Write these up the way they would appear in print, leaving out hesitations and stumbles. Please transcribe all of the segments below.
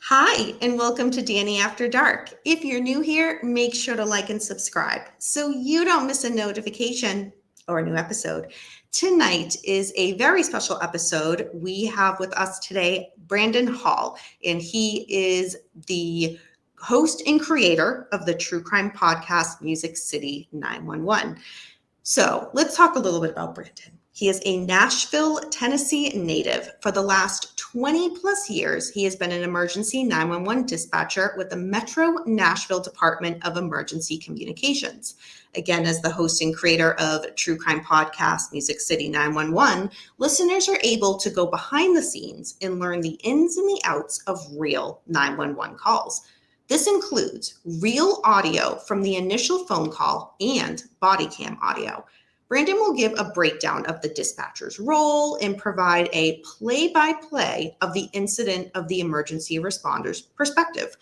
Hi, and welcome to Danny After Dark. If you're new here, make sure to like and subscribe so you don't miss a notification or a new episode. Tonight is a very special episode. We have with us today Brandon Hall, and he is the host and creator of the true crime podcast Music City 911. So let's talk a little bit about Brandon. He is a Nashville, Tennessee native. For the last 20 plus years, he has been an emergency 911 dispatcher with the Metro Nashville Department of Emergency Communications. Again, as the host and creator of true crime podcast Music City 911, listeners are able to go behind the scenes and learn the ins and the outs of real 911 calls. This includes real audio from the initial phone call and body cam audio. Brandon will give a breakdown of the dispatcher's role and provide a play-by-play of the incident of the emergency responder's perspective.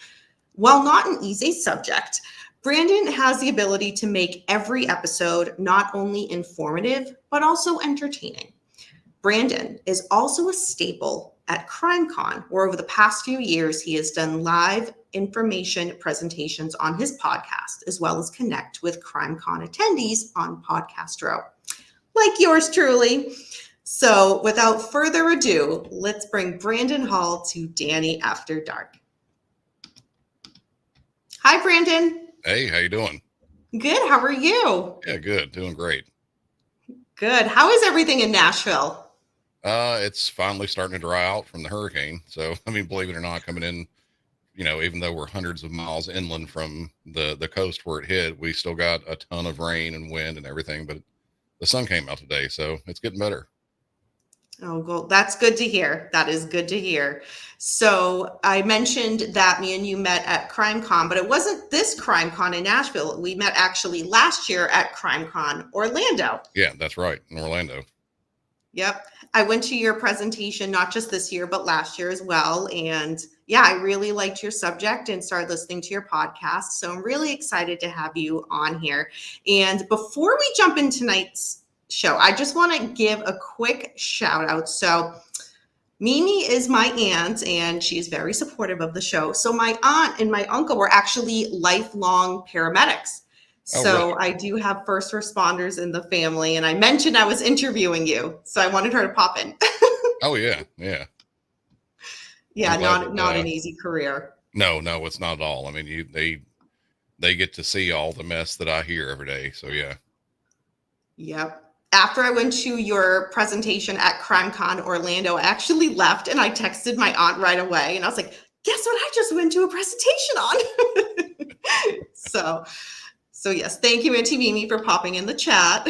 While not an easy subject, Brandon has the ability to make every episode not only informative, but also entertaining. Brandon is also a staple at CrimeCon, where over the past few years, he has done live information presentations on his podcast, as well as connect with CrimeCon attendees on Podcastro, like yours truly. So without further ado, let's bring Brandon Hall to Danny After Dark. Hi, Brandon. Hey, how you doing? Good. How are you? Yeah, good. Doing great. Good. How is everything in Nashville? It's finally starting to dry out from the hurricane. So, believe it or not, coming in, even though we're hundreds of miles inland from the coast where it hit, we still got a ton of rain and wind and everything, but the sun came out today, so it's getting better. Oh, well, that's good to hear. That is good to hear. So I mentioned that me and you met at CrimeCon, but it wasn't this CrimeCon in Nashville. We met actually last year at CrimeCon Orlando. Yeah, that's right. In Orlando. Yep. I went to your presentation, not just this year, but last year as well. And yeah, I really liked your subject and started listening to your podcast. So I'm really excited to have you on here. And before we jump into tonight's show, I just want to give a quick shout out. So Mimi is my aunt, and she's very supportive of the show. So my aunt and my uncle were actually lifelong paramedics. So really? I do have first responders in the family, and I mentioned I was interviewing you, so I wanted her to pop in. Oh yeah, yeah. Yeah, not an easy career. No, it's not at all. They get to see all the mess that I hear every day. So yeah. Yep. After I went to your presentation at CrimeCon Orlando, I actually left and I texted my aunt right away, and I was like, "Guess what? I just went to a presentation on." So yes, thank you, Auntie Mimi, for popping in the chat.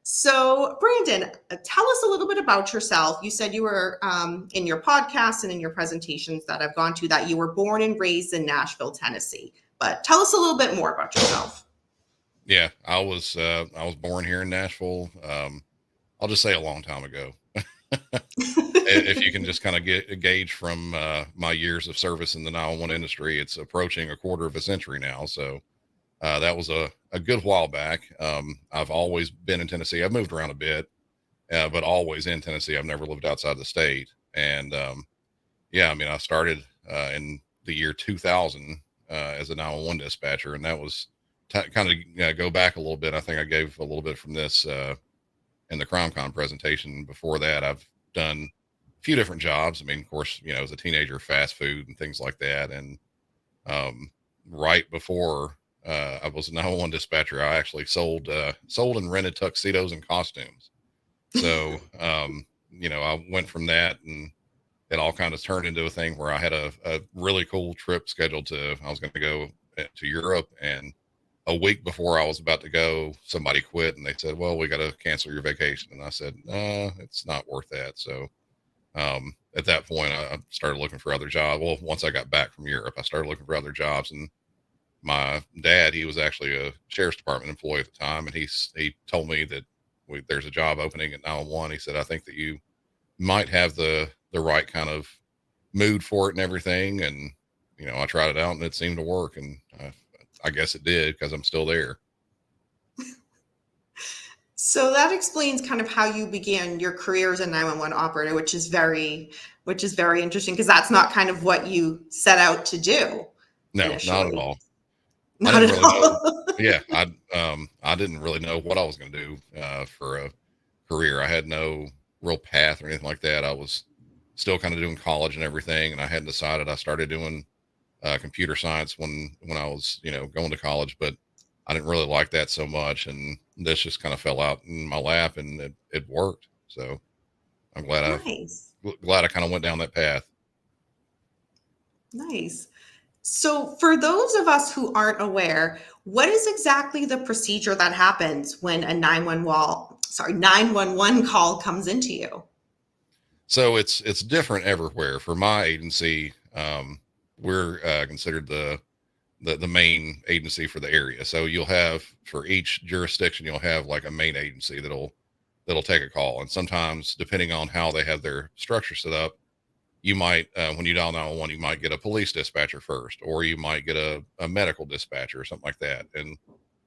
So Brandon, tell us a little bit about yourself. You said you were in your podcast and in your presentations that I've gone to that you were born and raised in Nashville, Tennessee. But tell us a little bit more about yourself. Yeah, I was born here in Nashville. I'll just say a long time ago. If you can just kind of get a gauge from my years of service in the 911 industry, it's approaching a quarter of a century now. So that was a good while back. I've always been in Tennessee. I've moved around a bit, but always in Tennessee. I've never lived outside the state. And I started in the year 2000 as a 911 dispatcher, and that was kind of go back a little bit. I think I gave a little bit from this in the CrimeCon presentation. Before that, I've done a few different jobs. Of course, as a teenager, fast food and things like that. And right before I was a 911 dispatcher, I actually sold and rented tuxedos and costumes. So, I went from that, and it all kind of turned into a thing where I had a really cool trip scheduled I was going to go to Europe, and a week before I was about to go, somebody quit, and they said, "Well, we got to cancel your vacation." And I said, "It's not worth that." So, at that point, I started looking for other jobs. Well, once I got back from Europe, I started looking for other jobs, and my dad, he was actually a sheriff's department employee at the time, and he told me that there's a job opening at 911. He said, "I think that you might have the right kind of mood for it and everything." And I tried it out, and it seemed to work, and I guess it did, because I'm still there. So that explains kind of how you began your career as a 911 operator, which is very interesting because that's not kind of what you set out to do No, not at initially. all. I Not didn't at really know. all. Yeah, I didn't really know what I was going to do for a career. I had no real path or anything like that. I was still kind of doing college and everything, and I hadn't decided. I started doing computer science when I was going to college, but I didn't really like that so much, and this just kind of fell out in my lap, and it worked. So I'm Nice. glad I kind of went down that path. Nice. So, for those of us who aren't aware, what is exactly the procedure that happens when a 911 call comes into you? So it's different everywhere. For my agency, we're considered the main agency for the area. So you'll have for each jurisdiction, you'll have like a main agency that'll take a call. And sometimes, depending on how they have their structure set up, you might when you dial 911, you might get a police dispatcher first, or you might get a medical dispatcher or something like that. And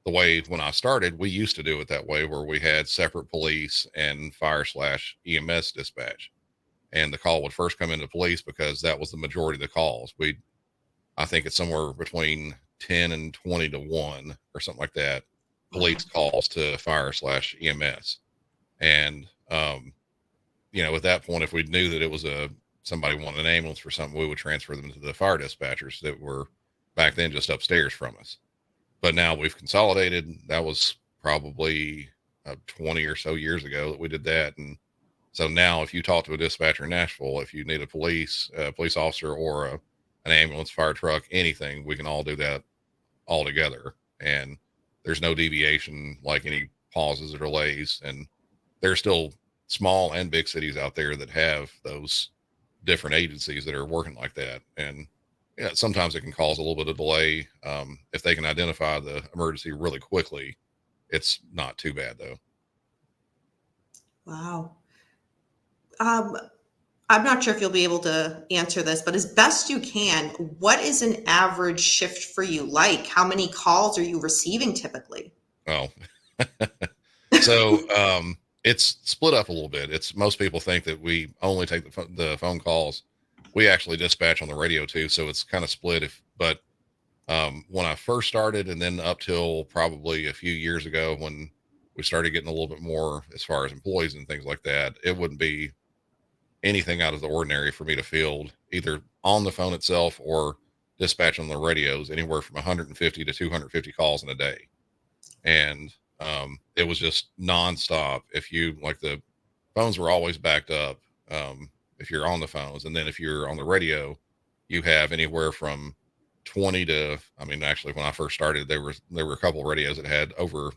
the way when I started, we used to do it that way, where we had separate police and fire slash EMS dispatch, and the call would first come into police because that was the majority of the calls. I think it's somewhere between 10 and 20 to 1 or something like that, police Wow. calls to fire slash EMS. And, at that point, if we knew that it was somebody wanted an ambulance for something, we would transfer them to the fire dispatchers that were back then just upstairs from us. But now we've consolidated. That was probably 20 or so years ago that we did that. And so now, if you talk to a dispatcher in Nashville, if you need a police officer, or an ambulance, fire truck, anything, we can all do that all together. And there's no deviation, like any pauses or delays. And there's still small and big cities out there that have those different agencies that are working like that. And yeah, sometimes it can cause a little bit of delay. If they can identify the emergency really quickly, it's not too bad though. Wow. Um, I'm not sure if you'll be able to answer this, but as best you can, what is an average shift for you like? How many calls are you receiving typically? Oh, so it's split up a little bit. It's most people think that we only take the phone calls. We actually dispatch on the radio too, so it's kind of split. But when I first started, and then up till probably a few years ago, when we started getting a little bit more as far as employees and things like that, it wouldn't be anything out of the ordinary for me to field either on the phone itself or dispatch on the radios anywhere from 150 to 250 calls in a day. And it was just nonstop. If you like, the phones were always backed up. If you're on the phones, and then if you're on the radio, you have anywhere from 20 to, I mean, actually, when I first started, there were a couple of radios that had over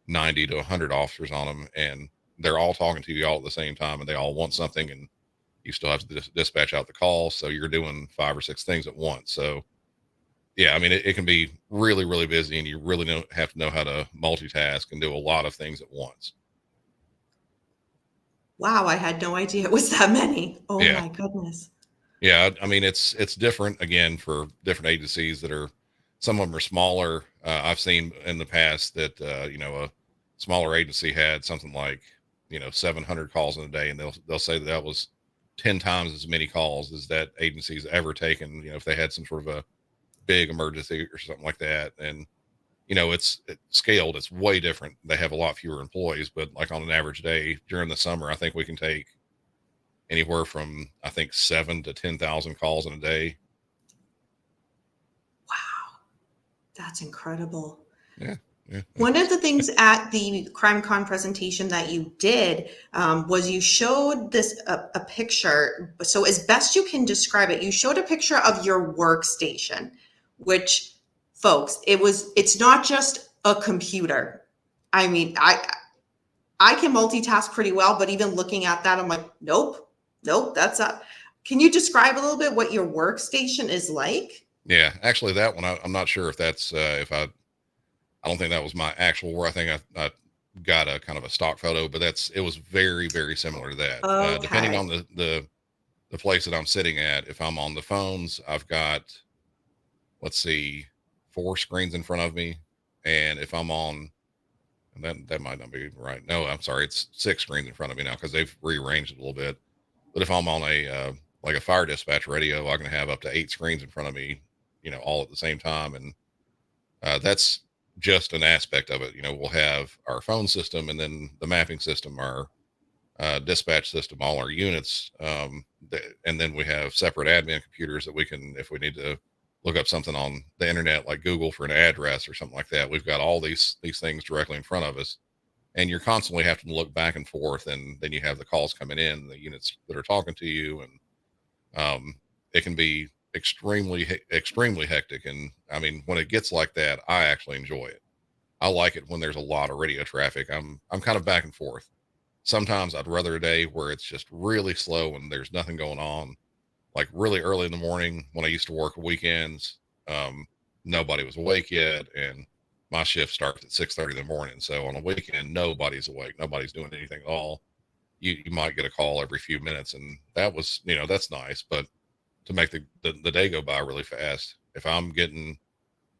90 to 100 officers on them, and they're all talking to you all at the same time, and they all want something, and you still have to dispatch out the call. So you're doing 5 or 6 things at once. So yeah, I mean, it can be really, really busy, and you really have to know how to multitask and do a lot of things at once. Wow, I had no idea it was that many. Oh Yeah. my goodness. Yeah. I mean, it's different again for different agencies that are, some of them are smaller. I've seen in the past that, a smaller agency had something like, 700 calls in a day, and they'll say that was 10 times as many calls as that agency's ever taken, if they had some sort of a big emergency or something like that. And it's scaled, it's way different. They have a lot fewer employees, but like on an average day during the summer, I think we can take anywhere from, I think, 7 to 10,000 calls in a day. Wow, that's incredible. Yeah, yeah, One of the things at the CrimeCon presentation that you did was you showed a picture. So as best you can describe it, you showed a picture of your workstation, which, folks, it's not just a computer. I mean, I can multitask pretty well, but even looking at that, I'm like, nope, nope, that's up. Can you describe a little bit what your workstation is like? yeah. Actually, that one, I'm not sure if that's if I don't think that was my actual work. I think I got a kind of a stock photo, but it was very, very similar to that. Depending Okay. on the place that I'm sitting at, if I'm on the phones, I've got, let's see, 4 screens in front of me. And if I'm on, And that might not be right. No, I'm sorry. It's 6 screens in front of me now because they've rearranged it a little bit. But if I'm on a like a fire dispatch radio, I can have up to 8 screens in front of me, all at the same time, and that's just an aspect of it. We'll have our phone system and then the mapping system, our dispatch system, all our units, and then we have separate admin computers that we can, if we need to look up something on the internet, like Google for an address or something like that. We've got all these things directly in front of us, and you're constantly having to look back and forth, and then you have the calls coming in, the units that are talking to you, and it can be extremely hectic. And I mean, when it gets like that, I actually enjoy it. I like it when there's a lot of radio traffic. I'm kind of back and forth. Sometimes I'd rather a day where it's just really slow and there's nothing going on, like really early in the morning when I used to work weekends. Nobody was awake yet, and my shift starts at 6:30 in the morning. So on a weekend, nobody's awake, nobody's doing anything at all. You might get a call every few minutes, and that was, that's nice. But to make the day go by really fast, if I'm getting,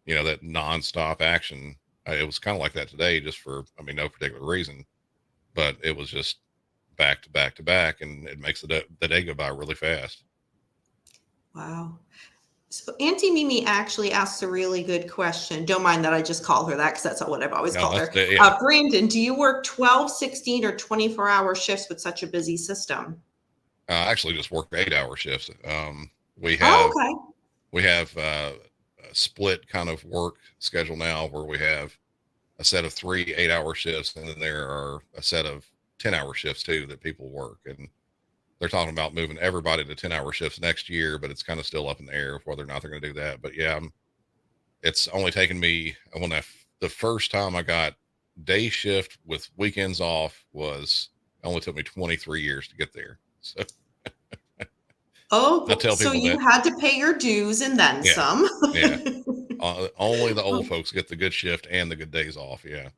that nonstop action, it was kind of like that today, just for, I mean, no particular reason, but it was just back to back to back, and it makes the day go by really fast. Wow. So Auntie Mimi actually asked a really good question. Don't mind that I just call her that because that's what I've always No, called her. yeah. Brandon, do you work 12, 16, or 24-hour shifts with such a busy system? I actually just work 8-hour shifts. We Oh, have okay. we have a split kind of work schedule now, where we have a set of 3 8-hour shifts, and then there are a set of 10-hour shifts too that people work. And they're talking about moving everybody to 10-hour shifts next year, but it's kind of still up in the air whether or not they're going to do that. But yeah, it's only taken me, the first time I got day shift with weekends off was, only took me 23 years to get there. So I Oh, tell so people you that, had to pay your dues and then yeah, some. yeah. Only the old folks get the good shift and the good days off. Yeah.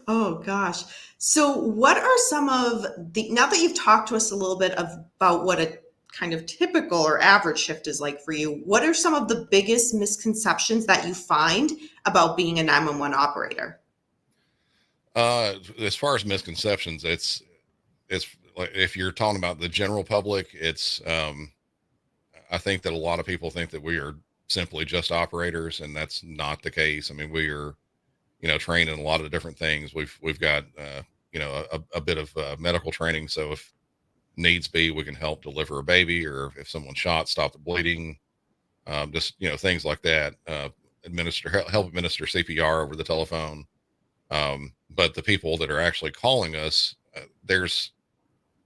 Oh gosh. So what are some of the, now that you've talked to us a little bit about what a kind of typical or average shift is like for you, what are some of the biggest misconceptions that you find about being a 911 operator? As far as misconceptions, it's like, if you're talking about the general public, it's I think that a lot of people think that we are simply just operators, and that's not the case. I mean, we are, trained in a lot of different things. We've got a bit of medical training, so if needs be, we can help deliver a baby, or if someone's shot, stop the bleeding, just things like that. Help administer CPR over the telephone. But the people that are actually calling us, there's,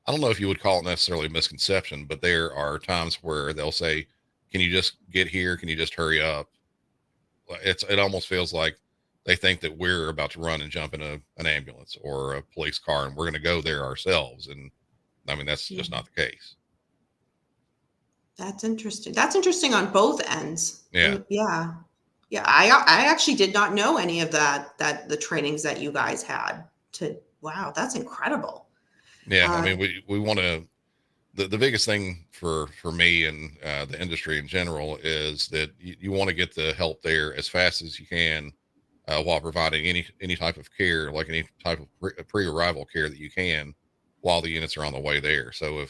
I don't know if you would call it necessarily a misconception, but there are times where they'll say, "Can you just get here? Can you just hurry up?" It almost feels like they think that we're about to run and jump in an ambulance or a police car, and we're going to go there ourselves. And I mean, that's Yeah, just not the case. that's interesting. That's interesting on both ends. Yeah. And yeah. Yeah, I actually did not know any of that the trainings that you guys had to, wow, that's incredible. Yeah. I Uh, mean, we want to, the biggest thing for me and the industry in general is that you want to get the help there as fast as you can, while providing any type of care, like any type of pre-arrival care that you can, while the units are on the way there. So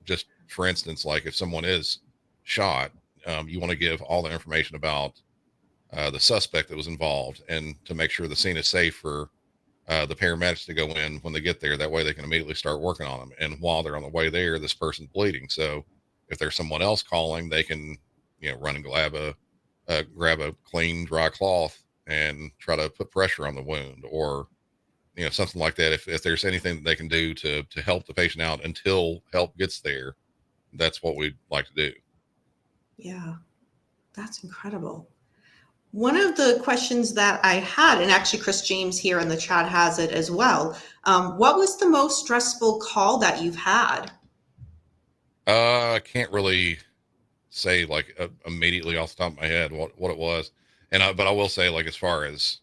just for instance, like if someone is shot, you want to give all the information about the suspect that was involved, and to make sure the scene is safe for the paramedics to go in when they get there. That way they can immediately start working on them. And while they're on the way there, this person's bleeding. So if there's someone else calling, they can, run and grab a clean, dry cloth and try to put pressure on the wound, or, something like that. If there's anything that they can do to help the patient out until help gets there, that's what we'd like to do. yeah, that's incredible. One of the questions that I had, and actually Chris James here in the chat has it as well. What was the most stressful call that you've had? I can't really say like immediately off the top of my head what it was. But I will say, like, as far as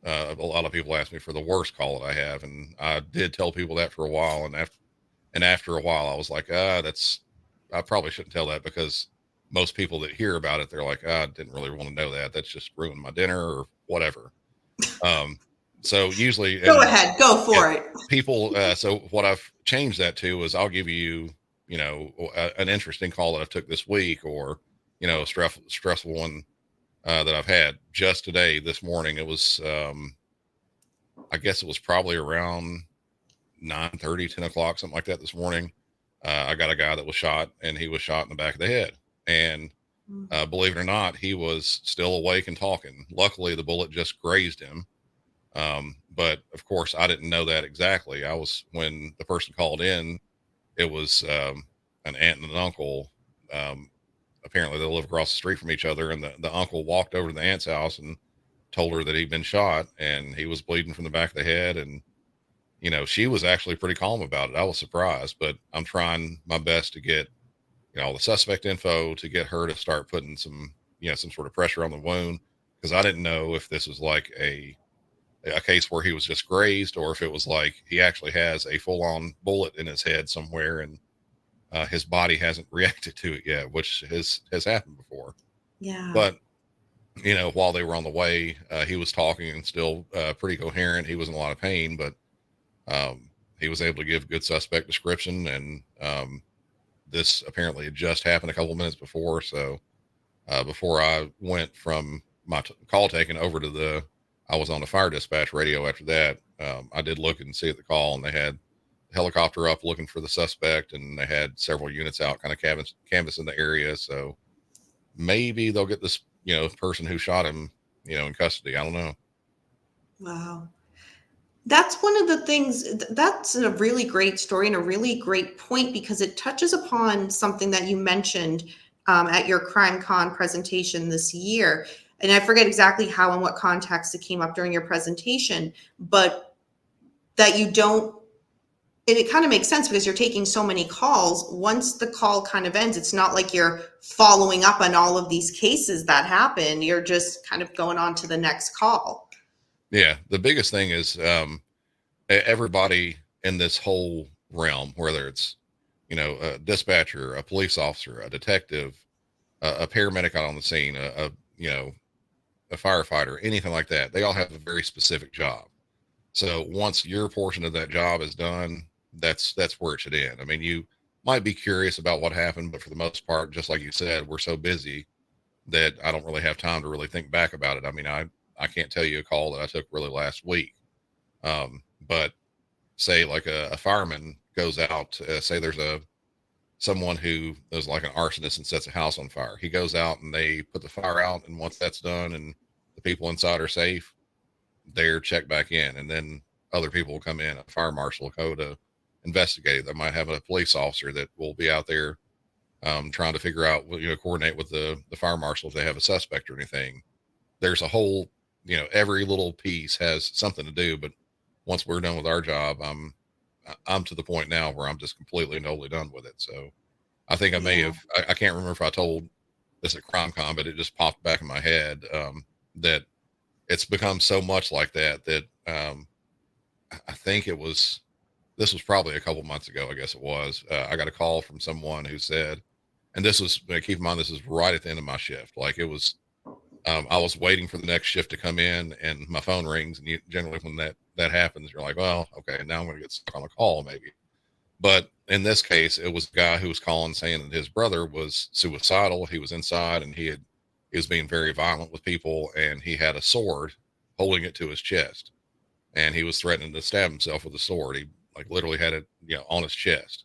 a lot of people ask me for the worst call that I have, and I did tell people that for a while, and after a while I was like, I probably shouldn't tell that, because most people that hear about it, they're like, I didn't really want to know that. That's just ruined my dinner or whatever. So usually, Go and ahead, go yeah, for it. people. So what I've changed that to is I'll give you, an interesting call that I took this week, or a stressful one that I've had just today. This morning, it was, I guess it was probably around 9:30, 10 o'clock, something like that. This morning, I got a guy that was shot, and he was shot in the back of the head, and believe it or not, he was still awake and talking. Luckily, the bullet just grazed him. But of course, I didn't know that exactly. When the person called in, it was an aunt and an uncle. Um, Apparently, they live across the street from each other, and the uncle walked over to the aunt's house and told her that he'd been shot and he was bleeding from the back of the head. And, she was actually pretty calm about it. I was surprised, but I'm trying my best to get, all the suspect info to get her to start putting some sort of pressure on the wound. Cause I didn't know if this was like a case where he was just grazed, or if it was like he actually has a full on bullet in his head somewhere, and his body hasn't reacted to it yet, which has happened before. Yeah. But while they were on the way, he was talking and still pretty coherent. He was in a lot of pain, but he was able to give good suspect description. And this apparently had just happened a couple of minutes before. So before I went from my call taken over to I was on the fire dispatch radio after that. I did look and see at the call, and they had the helicopter up looking for the suspect, and they had several units out kind of canvassing the area. So maybe they'll get this, person who shot him, in custody. I don't know. Wow. That's one of the things that's a really great story and a really great point, because it touches upon something that you mentioned at your crime con presentation this year. And I forget exactly how and what context it came up during your presentation, but that you don't, and it kind of makes sense because you're taking so many calls. Once the call kind of ends, it's not like you're following up on all of these cases that happen. You're just kind of going on to the next call. Yeah. The biggest thing is everybody in this whole realm, whether it's, a dispatcher, a police officer, a detective, a paramedic out on the scene, a firefighter, anything like that, they all have a very specific job. So once your portion of that job is done, that's where it should end. I mean, you might be curious about what happened, but for the most part, just like you said, we're so busy that I don't really have time to really think back about it. I mean, I can't tell you a call that I took really last week. But say like a fireman goes out, say there's someone who is like an arsonist and sets a house on fire. He goes out and they put the fire out, and once that's done and the people inside are safe, they're checked back in, and then other people will come in. A fire marshal will go to investigate. They might have a police officer that will be out there trying to figure out, coordinate with the fire marshal if they have a suspect or anything. There's a whole, every little piece has something to do. But once we're done with our job, I'm to the point now where I'm just completely and totally done with it. So I think I may Yeah. have, I can't remember if I told this at CrimeCon, but it just popped back in my head that it's become so much like that I think this was probably a couple months ago. I guess it was. I got a call from someone who said, and this was, keep in mind, this is right at the end of my shift. Like it was, I was waiting for the next shift to come in, and my phone rings. And generally when that happens, you're like, well, okay, now I'm going to get stuck on a call maybe. But in this case, it was a guy who was calling saying that his brother was suicidal. He was inside, and he was being very violent with people, and he had a sword holding it to his chest, and he was threatening to stab himself with a sword. He like literally had it, on his chest.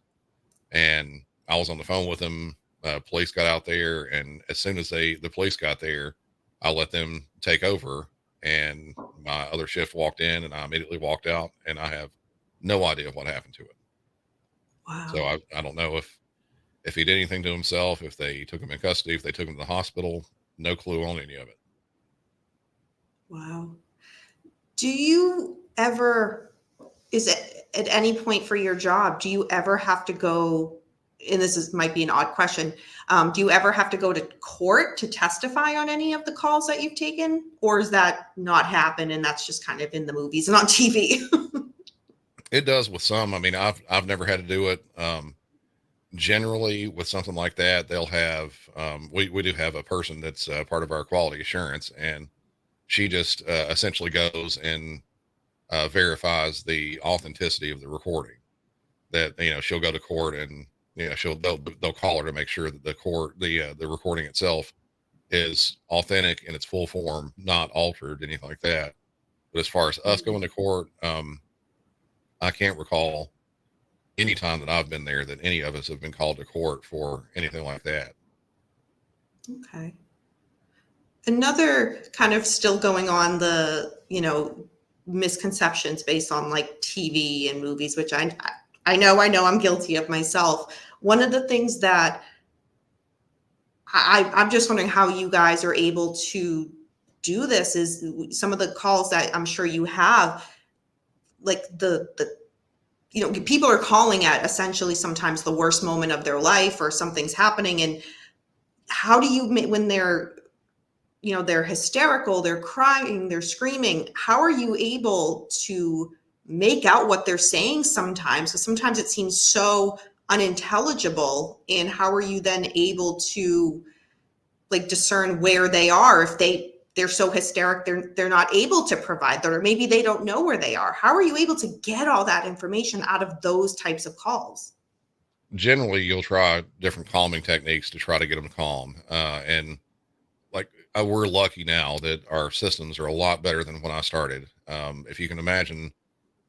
And I was on the phone with him. Police got out there, and as soon as the police got there, I let them take over, and my other shift walked in, and I immediately walked out, and I have no idea what happened to it. So Wow. I don't know if he did anything to himself, if they took him in custody, if they took him to the hospital. No clue on any of it. Wow. Do you ever, is it at any point for your job, do you ever have to go, and this might be an odd question, do you ever have to go to court to testify on any of the calls that you've taken? Or is that not happen and that's just kind of in the movies and on TV? It does with some. I mean, I've never had to do it. Generally with something like that, they'll have, we do have a person that's part of our quality assurance, and She just essentially goes and verifies the authenticity of the recording. That she'll go to court and they'll call her to make sure that the recording itself is authentic in its full form, not altered, anything like that. But as far as us going to court, I can't recall any time that I've been there that any of us have been called to court for anything like that. Okay. Another kind of still going on the, misconceptions based on like TV and movies, which I know I'm guilty of myself. One of the things that I'm just wondering how you guys are able to do this is some of the calls that I'm sure you have, like people are calling at essentially sometimes the worst moment of their life or something's happening. And how do you, when they're hysterical, they're crying, they're screaming, how are you able to make out what they're saying sometimes? Because sometimes it seems so unintelligible. And how are you then able to like discern where they are if they're so hysteric they're not able to provide that, or maybe they don't know where they are? How are you able to get all that information out of those types of calls? Generally, you'll try different calming techniques to try to get them calm. And like we're lucky now that our systems are a lot better than when I started. If you can imagine,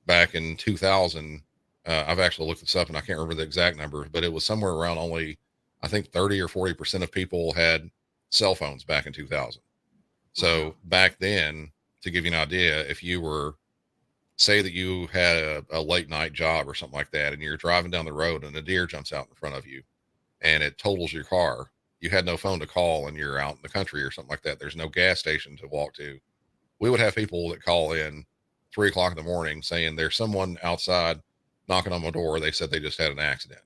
back in 2000, I've actually looked this up and I can't remember the exact number, but it was somewhere around only, I think 30 or 40% of people had cell phones back in 2000. Wow. So back then, to give you an idea, if you were, say that you had a late night job or something like that, and you're driving down the road and a deer jumps out in front of you and it totals your car, you had no phone to call and you're out in the country or something like that. There's no gas station to walk to. We would have people that call in 3 o'clock in the morning saying there's someone outside knocking on my door. They said they just had an accident.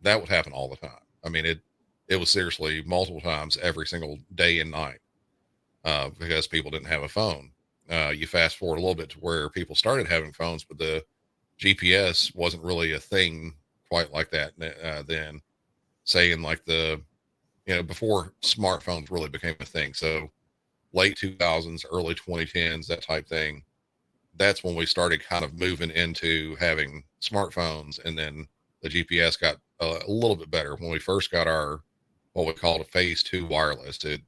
That would happen all the time. I mean, it was seriously multiple times every single day and night, because people didn't have a phone. You fast forward a little bit to where people started having phones, but the GPS wasn't really a thing quite like that then. Say in like before smartphones really became a thing. So late 2000s, early 2010s, that type thing. That's when we started kind of moving into having smartphones, and then the GPS got a little bit better when we first got our what we called a phase two wireless. It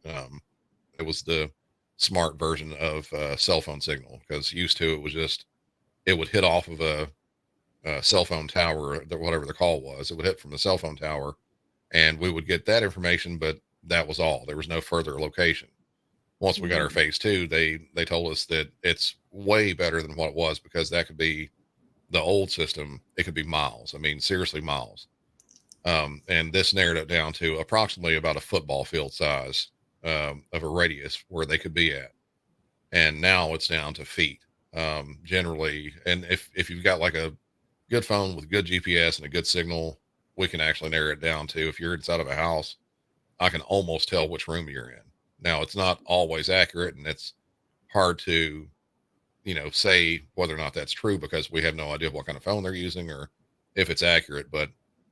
was the smart version of cell phone signal, because used to it was just it would hit off of a cell phone tower, whatever the call was. It would hit from the cell phone tower, and we would get that information, but that was all. There was no further location. Once we got our Mm. phase two, they told us that it's way better than what it was, because that could be the old system. It could be miles. I mean, seriously, miles. And this narrowed it down to approximately about a football field size of a radius where they could be at. And now it's down to feet, generally. And if you've got like a good phone with good GPS and a good signal, we can actually narrow it down to, if you're inside of a house, I can almost tell which room you're in. Now, it's not always accurate, and it's hard to, say whether or not that's true, because we have no idea what kind of phone they're using or if it's accurate. But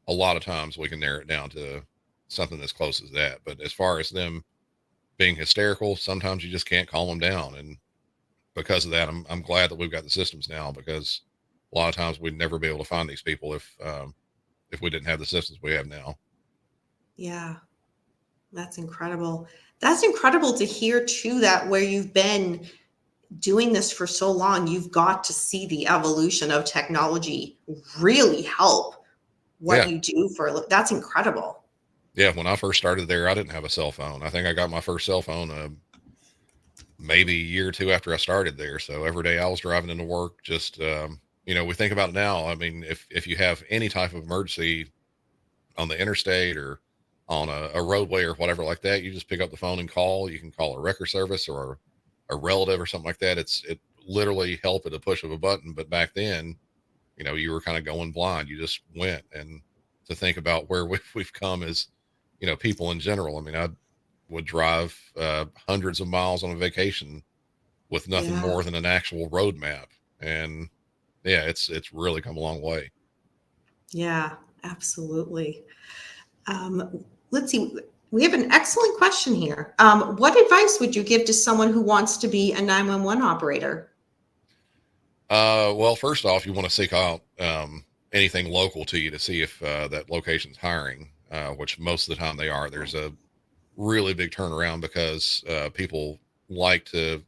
a lot of times we can narrow it down to something as close as that. But as far as them being hysterical, sometimes you just can't calm them down. And because of that, I'm glad that we've got the systems now, because a lot of times we'd never be able to find these people if we didn't have the systems we have now. Yeah, that's incredible. That's incredible to hear too, that where you've been doing this for so long, you've got to see the evolution of technology really help what Yeah. you do for that's incredible. Yeah. When I first started there, I didn't have a cell phone. I think I got my first cell phone maybe a year or two after I started there. So every day I was driving into work, just, we think about it now. I mean, if you have any type of emergency on the interstate or on a roadway or whatever like that, you just pick up the phone and call. You can call a wrecker service or a relative or something like that. It literally help at a push of a button. But back then, you were kind of going blind. You just went. And to think about where we've come as, people in general. I mean, I would drive hundreds of miles on a vacation with nothing Yeah, more than an actual road map. And yeah, it's really come a long way. yeah, absolutely. Let's see. We have an excellent question here. What advice would you give to someone who wants to be a 911 operator? Well, first off, you want to seek out anything local to you to see if that location's hiring, which most of the time they are. There's a really big turnaround because people like to.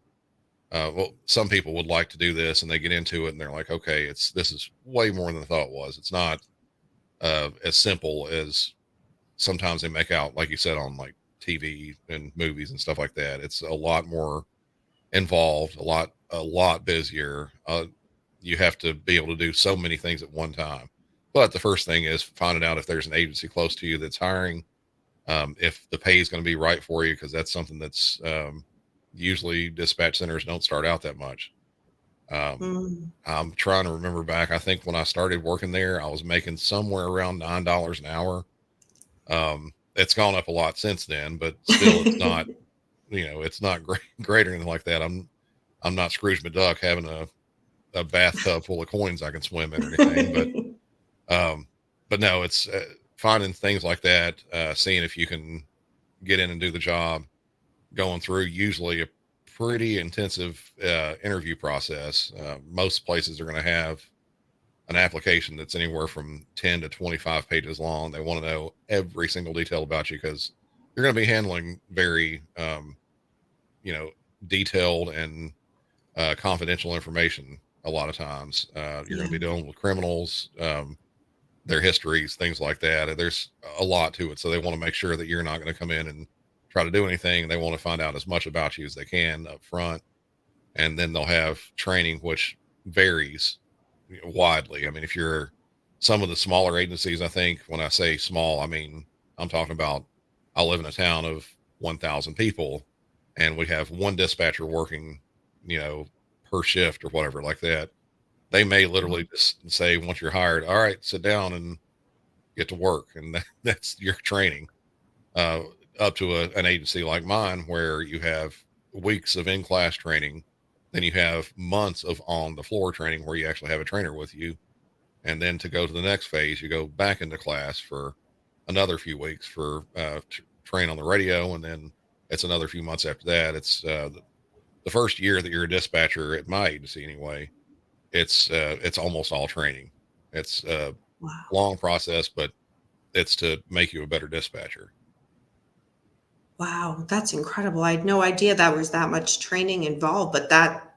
Well, some people would like to do this, and they get into it, and they're like, "Okay, this is way more than I thought it was. It's not as simple as sometimes they make out, like you said, on like TV and movies and stuff like that. It's a lot more involved, a lot busier. You have to be able to do so many things at one time. But the first thing is finding out if there's an agency close to you that's hiring, if the pay is going to be right for you, because that's something that's usually dispatch centers don't start out that much. Um, Mm. I'm trying to remember back. I think when I started working there, I was making somewhere around $9 an hour. It's gone up a lot since then, but still, it's not. It's not great or anything like that. I'm not Scrooge McDuck having a bathtub full of coins I can swim in or anything, um, but no, it's finding things like that, seeing if you can get in and do the job, going through usually a pretty intensive interview process. Most places are going to have an application that's anywhere from 10 to 25 pages long. They want to know every single detail about you because you're going to be handling very, you know, detailed and confidential information a lot of times. You're going Yeah. to be dealing with criminals, their histories, things like that. There's a lot to it. So they want to make sure that you're not going to come in and try to do anything. They want to find out as much about you as they can up front. And then they'll have training, which varies widely. I mean, if you're some of the smaller agencies, I think when I say small, I mean, I'm talking about, I live in a town of 1,000 people and we have one dispatcher working, you know, per shift or whatever like that. They may literally just say, once you're hired, all right, sit down and get to work. And that's your training, uh, up to an agency like mine, where you have weeks of in-class training. Then you have months of on the floor training where you actually have a trainer with you. And then to go to the next phase, you go back into class for another few weeks for train on the radio. And then it's another few months after that. It's the first year that you're a dispatcher at my agency anyway. It's almost all training. It's a Wow. long process, but it's to make you a better dispatcher. Wow, that's incredible. I had no idea that was that much training involved, but that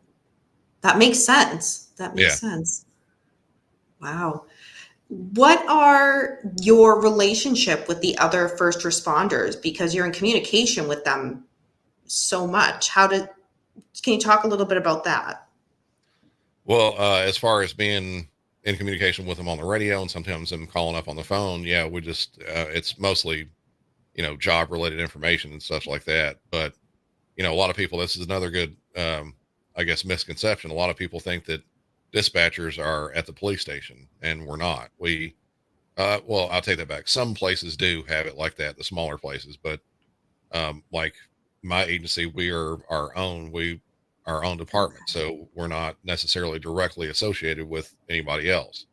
makes sense. That makes Yeah. sense. Wow. What are your relationship with the other first responders? Because you're in communication with them so much. Can you talk a little bit about that? Well, as far as being in communication with them on the radio and sometimes them calling up on the phone, yeah, we just, it's mostly, job related information and stuff like that. But, a lot of people, this is another good, I guess, misconception. A lot of people think that dispatchers are at the police station, and we're not. Well, I'll take that back. Some places do have it like that, the smaller places, but like my agency, we are our own department, Okay. so we're not necessarily directly associated with anybody else.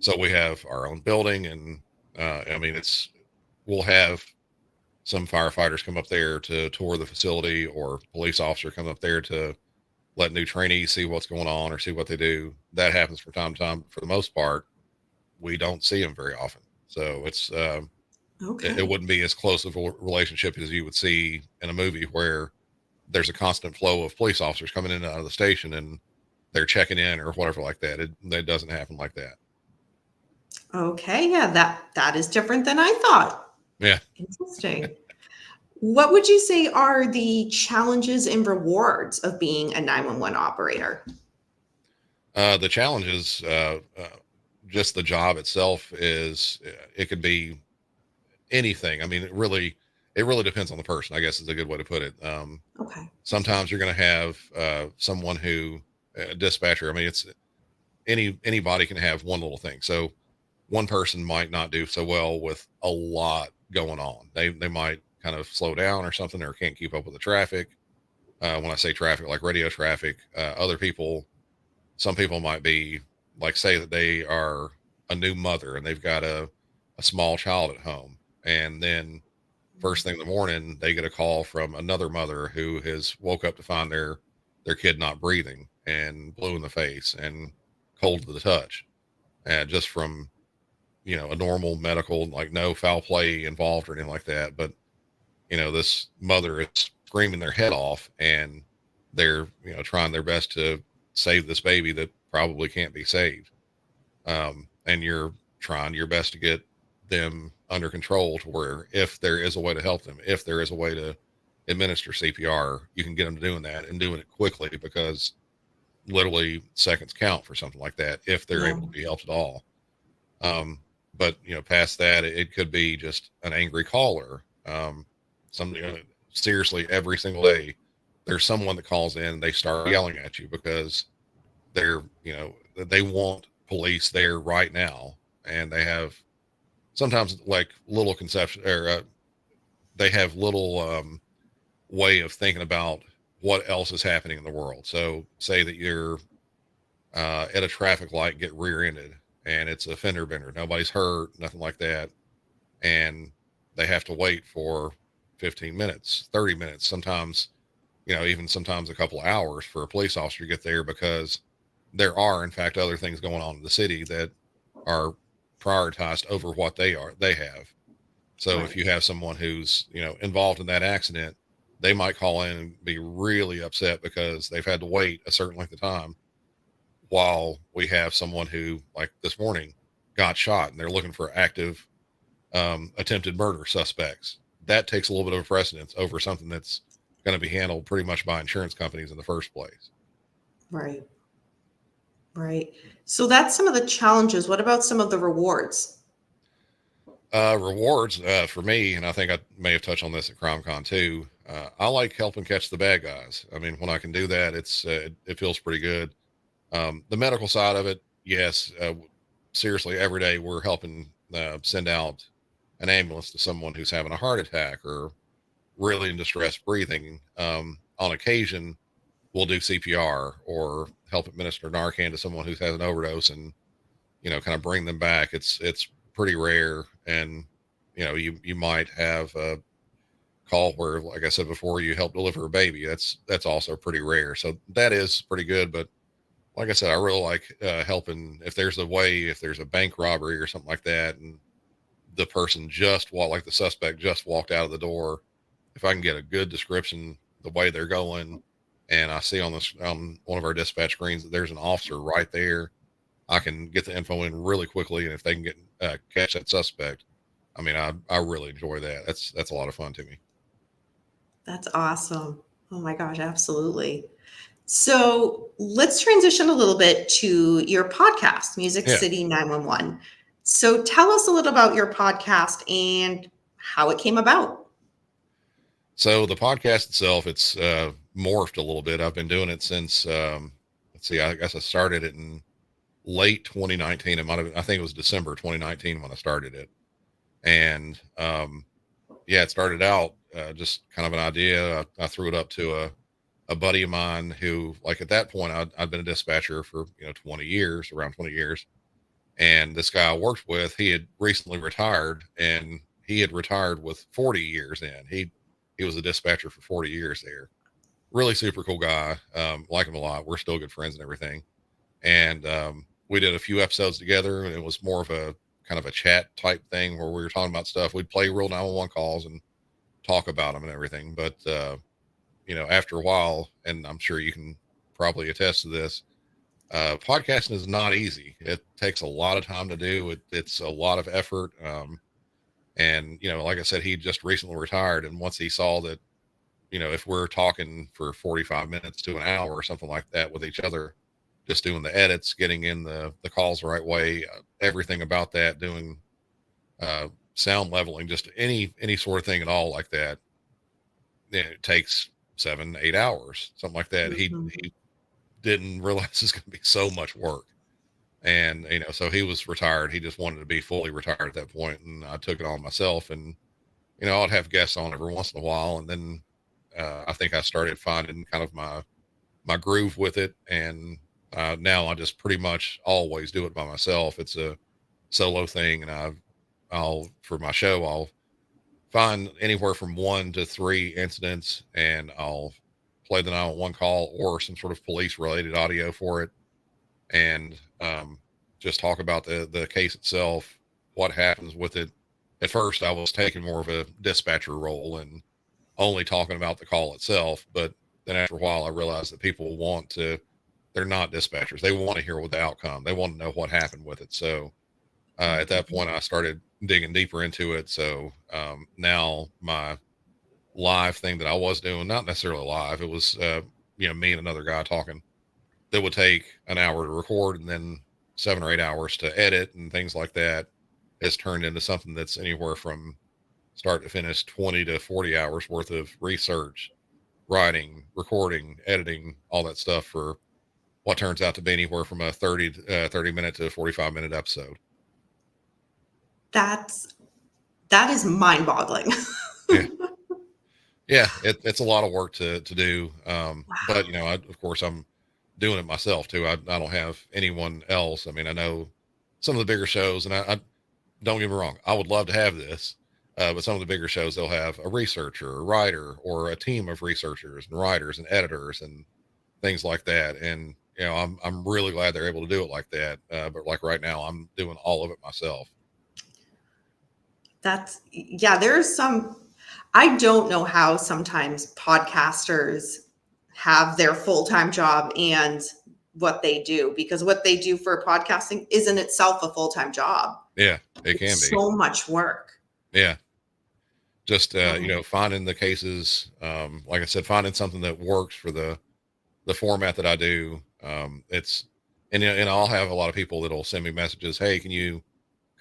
So we have our own building, and I mean, we'll have some firefighters come up there to tour the facility, or police officer come up there to let new trainees see what's going on or see what they do. That happens from time to time. For the most part, we don't see them very often, so it Okay. wouldn't be as close of a relationship as you would see in a movie where there's a constant flow of police officers coming in and out of the station and they're checking in or whatever like that. It doesn't happen like that. Okay. Yeah, that is different than I thought. Yeah. Interesting. What would you say are the challenges and rewards of being a 911 operator? The challenge is just the job itself is it could be anything. I mean, it really depends on the person, I guess is a good way to put it. Okay. Sometimes you're going to have someone who dispatcher. I mean, it's anybody can have one little thing. So one person might not do so well with a lot going on. They might kind of slow down or something, or can't keep up with the traffic. When I say traffic, like radio traffic, other people, some people might be like, say that they are a new mother and they've got a small child at home, and then first thing in the morning, they get a call from another mother who has woke up to find their kid not breathing and blue in the face and cold to the touch, and just from a normal medical, like no foul play involved or anything like that. But this mother is screaming their head off, and they're trying their best to save this baby that probably can't be saved. And you're trying your best to get them under control to where if there is a way to help them, if there is a way to administer CPR, you can get them doing that and doing it quickly, because literally seconds count for something like that if they're Yeah. able to be helped at all. Um, but past that, it could be just an angry caller. Something seriously, every single day, there's someone that calls in and they start yelling at you because they're they want police there right now, and they have sometimes like little conception, or they have little way of thinking about what else is happening in the world. So say that you're at a traffic light, get rear-ended, and it's a fender bender, nobody's hurt, nothing like that, and they have to wait for 15 minutes, 30 minutes, sometimes even sometimes a couple of hours for a police officer to get there, because there are in fact other things going on in the city that are prioritized over what they have. So if Right. you have someone who's involved in that accident, they might call in and be really upset because they've had to wait a certain length of time, while we have someone who, like this morning, got shot and they're looking for active attempted murder suspects. That takes a little bit of precedence over something that's going to be handled pretty much by insurance companies in the first place. Right. Right. So that's some of the challenges. What about some of the rewards? Rewards for me, and I think I may have touched on this at CrimeCon too. I like helping catch the bad guys. I mean, when I can do that, it feels pretty good. The medical side of it, yes, seriously, every day we're helping send out an ambulance to someone who's having a heart attack or really in distress breathing. On occasion, we'll do CPR or help administer Narcan to someone who's had an overdose, and kind of bring them back. It's pretty rare, and you might have a call where, like I said before, you help deliver a baby. That's also pretty rare. So that is pretty good. But like I said, I really like helping if there's a way, if there's a bank robbery or something like that, and the person just walked, like the suspect just walked out of the door. If I can get a good description, the way they're going, and I see on this on one of our dispatch screens that there's an officer right there, I can get the info in really quickly. And if they can get catch that suspect, I mean, I really enjoy that. That's a lot of fun to me. That's awesome. Oh my gosh, absolutely. So let's transition a little bit to your podcast, Music Yeah. City 911. So tell us a little about your podcast and how it came about. So the podcast itself, it's morphed a little bit. I've been doing it since let's see, I guess I started it in late 2019. It might have been, I think it was December 2019 when I started it. And yeah, it started out just kind of an idea. I threw it up to a buddy of mine who, like at that point, I'd been a dispatcher for 20 years, around 20 years. And this guy I worked with, he had recently retired, and he had retired with 40 years in. He was a dispatcher for 40 years there. Really super cool guy. Like him a lot. We're still good friends and everything. And we did a few episodes together, and it was more of a kind of a chat type thing where we were talking about stuff. We'd play real 911 calls and talk about them and everything. But after a while, and I'm sure you can probably attest to this, podcasting is not easy. It takes a lot of time to do. It's a lot of effort. And like I said, he just recently retired, and once he saw that, if we're talking for 45 minutes to an hour or something like that with each other, just doing the edits, getting in the calls the right way, everything about that, doing sound leveling, just any sort of thing at all like that, it takes 7-8 hours, something like that. Mhm. He didn't realize it's going to be so much work. And so he was retired. He just wanted to be fully retired at that point, and I took it on myself. And I'd have guests on every once in a while, and then I think I started finding kind of my groove with it. And now I just pretty much always do it by myself. It's a solo thing, and I'll for my show, I'll find anywhere from 1 to 3 incidents, and I'll play the 911 call or some sort of police related audio for it, and just talk about the case itself, what happens with it. At first, I was taking more of a dispatcher role and only talking about the call itself, but then after a while, I realized that people want to. They're not dispatchers. They want to hear what the outcome. They want to know what happened with it. So at that point, I started digging deeper into it. So now my live thing that I was doing, not necessarily live, it was me and another guy talking, that would take an hour to record and then 7 or 8 hours to edit and things like that, has turned into something that's anywhere from start to finish 20 to 40 hours worth of research, writing, recording, editing, all that stuff for what turns out to be anywhere from a 30 minute to 45-minute episode. That is mind-boggling. Yeah. Yeah, it's a lot of work to do. Wow. But of course I'm doing it myself too. I don't have anyone else. I mean, I know some of the bigger shows, and I don't get me wrong, I would love to have this. But some of the bigger shows, they'll have a researcher, a writer, or a team of researchers and writers and editors and things like that. And I'm really glad they're able to do it like that. But like right now, I'm doing all of it myself. There's some, I don't know how sometimes podcasters have their full-time job and what they do, because what they do for podcasting is in itself a full-time job. Yeah, it can be so much work. Yeah. Just, finding the cases, like I said, finding something that works for the format that I do. And I'll have a lot of people that'll send me messages. Hey, can you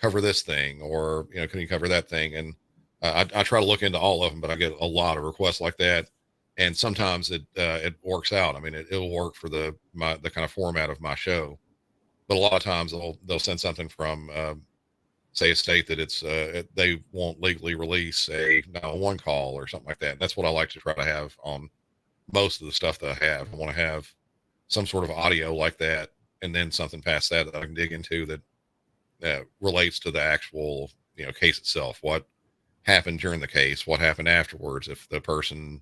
cover this thing? Or, can you cover that thing? And I try to look into all of them, but I get a lot of requests like that. And sometimes it works out. I mean, it'll work for the kind of format of my show, but a lot of times they'll send something from, say a state that they won't legally release a 911 call or something like that. And that's what I like to try to have on most of the stuff that I have. I want to have some sort of audio like that, and then something past that I can dig into that relates to the actual, case itself. What happened during the case? What happened afterwards? If the person,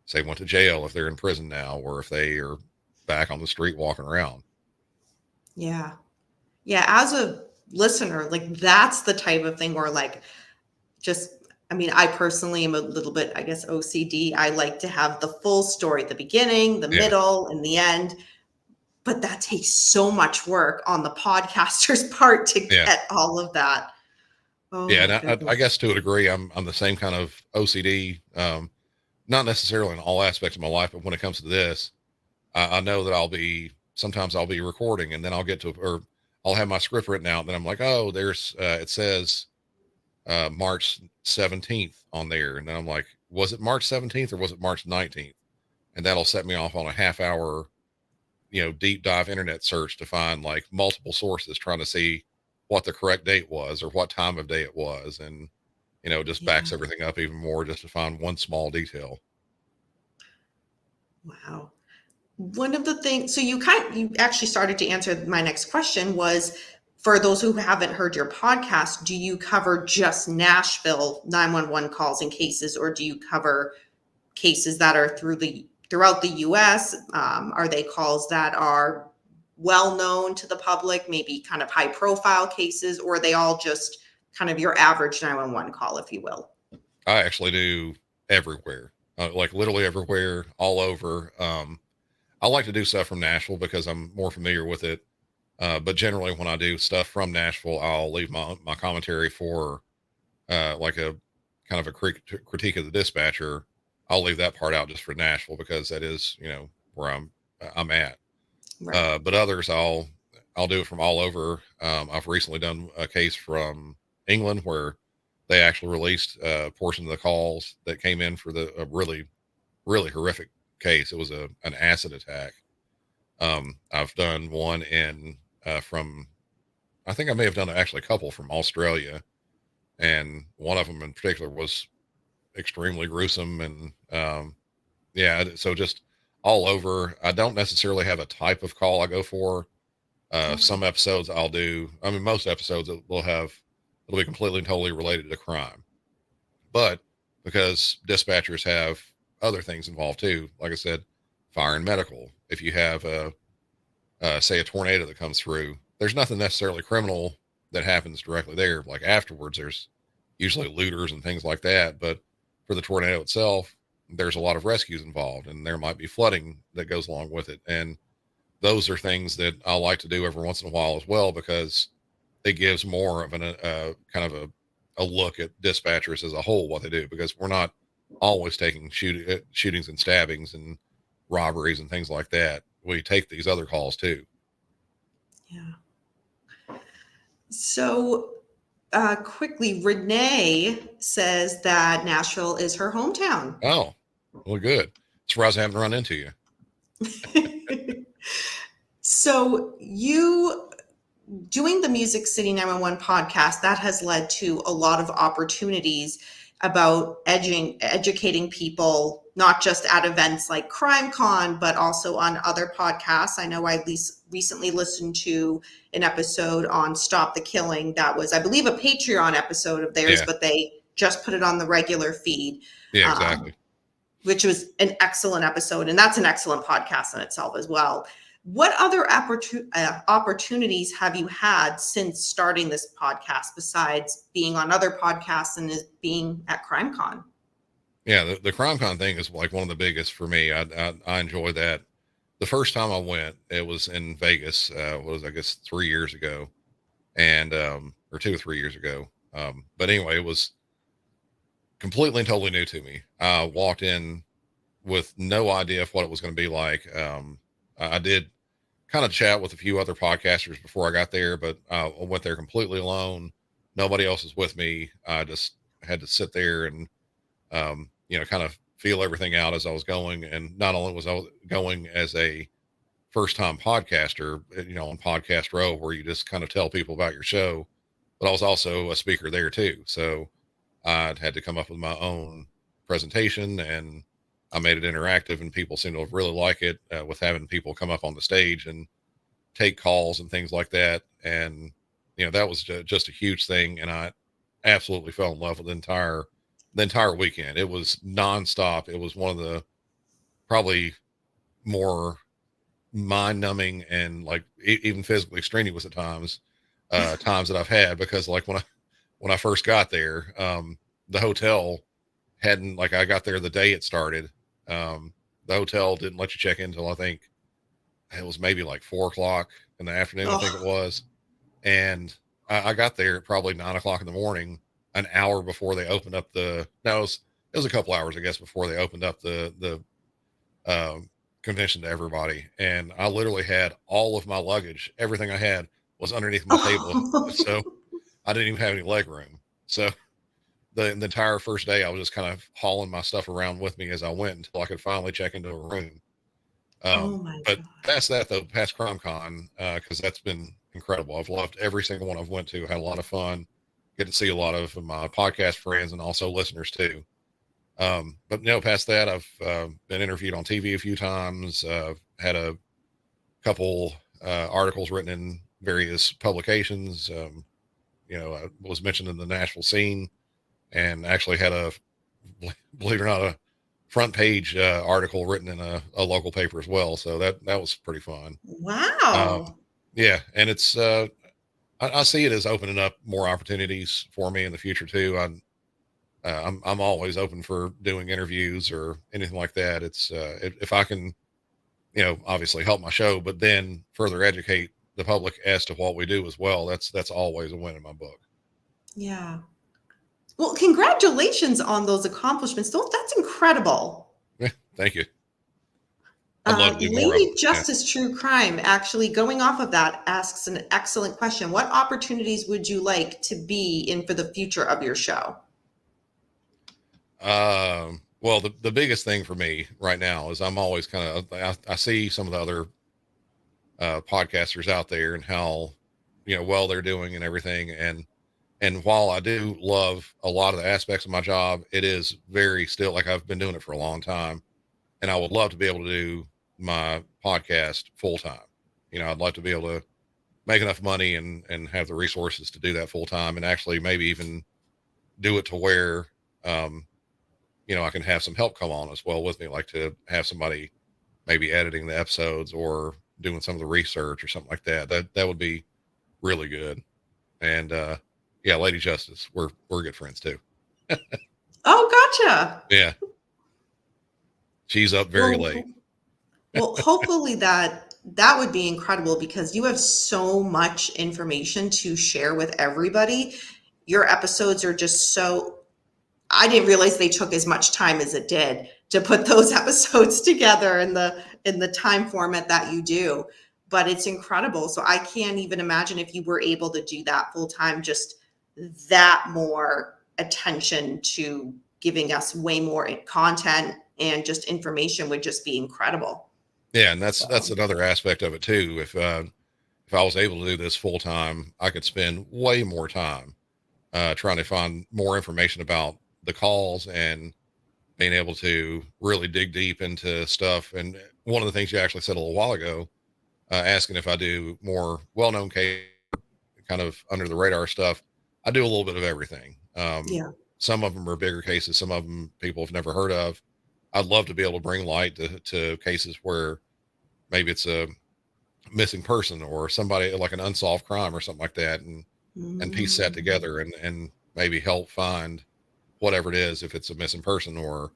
say, went to jail, if they're in prison now, or if they are back on the street walking around. Yeah. Yeah. As a listener, like that's the type of thing where I personally am a little bit, I guess, OCD. I like to have the full story, the beginning, the middle, and the end. But that takes so much work on the podcaster's part to get all of that. Oh, yeah, and I guess to a degree, I'm the same kind of OCD. Not necessarily in all aspects of my life, but when it comes to this, I know that sometimes I'll be recording, and then I'll have my script written out, and then I'm like, oh, it says March 17th on there. And then I'm like, was it March 17th or was it March 19th? And that'll set me off on a half-hour, deep dive internet search to find like multiple sources trying to see what the correct date was or what time of day it was. And, just backs everything up even more just to find one small detail. Wow. One of the things, so you actually started to answer my next question was, for those who haven't heard your podcast, do you cover just Nashville 911 calls and cases, or do you cover cases that are throughout the US? Are they calls that are well known to the public, maybe kind of high profile cases, or are they all just kind of your average 911 call, if you will? I actually do everywhere, like literally everywhere, all over. I like to do stuff from Nashville because I'm more familiar with it. But generally when I do stuff from Nashville, I'll leave my commentary for like a kind of a critique of the dispatcher. I'll leave that part out just for Nashville because that is, where I'm at. Right. But others I'll do it from all over. I've recently done a case from England where they actually released a portion of the calls that came in for a really, really horrific case. It was an acid attack. I've done one I think I may have done actually a couple from Australia, and one of them in particular was extremely gruesome. And so just all over. I don't necessarily have a type of call I go for. Some episodes most episodes it'll be completely and totally related to crime, but because dispatchers have other things involved too. Like I said, fire and medical. If you have say a tornado that comes through, there's nothing necessarily criminal that happens directly there. Like afterwards, there's usually looters and things like that. But for the tornado itself, there's a lot of rescues involved, and there might be flooding that goes along with it. And those are things that I like to do every once in a while as well, because it gives more of an kind of a look at dispatchers as a whole, what they do, because we're not always taking shootings and stabbings and robberies and things like that. We take these other calls too. Yeah. So quickly, Renee says that Nashville is her hometown. Oh, well, good. Surprised I haven't run into you. So you doing the Music City 911 podcast, that has led to a lot of opportunities about educating people, not just at events like CrimeCon, but also on other podcasts. I know I recently listened to an episode on Stop the Killing that was, I believe, a Patreon episode of theirs, but they just put it on the regular feed. Yeah, exactly. Which was an excellent episode. And that's an excellent podcast in itself as well. What other opportunities have you had since starting this podcast besides being on other podcasts and being at CrimeCon? Yeah, the CrimeCon thing is like one of the biggest for me. I enjoy that. The first time I went, it was in Vegas. Was I guess 3 years ago, and or 2 or 3 years ago. But anyway, it was completely and totally new to me. I walked in with no idea of what it was going to be like. I did kind of chat with a few other podcasters before I got there, but I went there completely alone. Nobody else was with me. I just had to sit there and, kind of feel everything out as I was going. And not only was I going as a first time podcaster, on Podcast Row, where you just kind of tell people about your show, but I was also a speaker there too. So I'd had to come up with my own presentation, and I made it interactive, and people seem to really like it, with having people come up on the stage and take calls and things like that. And, that was just a huge thing. And I absolutely fell in love with the entire weekend. It was nonstop. It was one of the probably more mind numbing and like even physically strenuous at times that I've had, because like when I first got there, the hotel hadn't, like, I got there the day it started. The hotel didn't let you check in until I think it was maybe like 4 o'clock in the afternoon. I think it was. And I got there at probably 9 o'clock in the morning, an hour before they opened up it was a couple hours, I guess, before they opened up the convention to everybody. And I literally had all of my luggage. Everything I had was underneath my table. So I didn't even have any leg room. So the entire first day, I was just kind of hauling my stuff around with me as I went until I could finally check into a room. But past that, though, past CrimeCon, because that's been incredible. I've loved every single one I've went to. Had a lot of fun. Get to see a lot of my podcast friends and also listeners too. But past that, I've been interviewed on TV a few times. Had a couple articles written in various publications. I was mentioned in the Nashville scene, and actually had believe it or not, a front page article written in a local paper as well. So that was pretty fun. Wow. Yeah. And it's, I see it as opening up more opportunities for me in the future too. I'm always open for doing interviews or anything like that. It's, if I can, obviously help my show, but then further educate the public as to what we do as well. That's always a win in my book. Yeah. Well, congratulations on those accomplishments. That's incredible. Yeah, thank you. I'd love to do more Lady Justice True Crime, actually going off of that, asks an excellent question. What opportunities would you like to be in for the future of your show? Well, the biggest thing for me right now is I'm always I see some of the other podcasters out there and how, well they're doing and everything. And while I do love a lot of the aspects of my job, it is very still, like, I've been doing it for a long time, and I would love to be able to do my podcast full time. I'd like to be able to make enough money and have the resources to do that full time, and actually maybe even do it to where, I can have some help come on as well with me, like to have somebody maybe editing the episodes or doing some of the research or something like that. That would be really good. And yeah, Lady Justice, we're good friends too. Oh, gotcha. Yeah, she's up very Well, late. well, hopefully that would be incredible because you have so much information to share with everybody. Your episodes are just so, I didn't realize they took as much time as it did to put those episodes together in the time format that you do. But it's incredible. So I can't even imagine if you were able to do that full time, just that more attention to giving us way more content and just information would just be incredible. Yeah, and that's So, another aspect of it too. If I was able to do this full time, I could spend way more time trying to find more information about the calls and being able to really dig deep into stuff. And one of the things you actually said a little while ago, asking if I do more well-known case, kind of under the radar stuff, I do a little bit of everything. yeah. Some of them are bigger cases, some of them people have never heard of. I'd love to be able to bring light to cases where maybe it's a missing person or somebody like an unsolved crime or something like that, and piece that Mm. together and maybe help find whatever it is, if it's a missing person or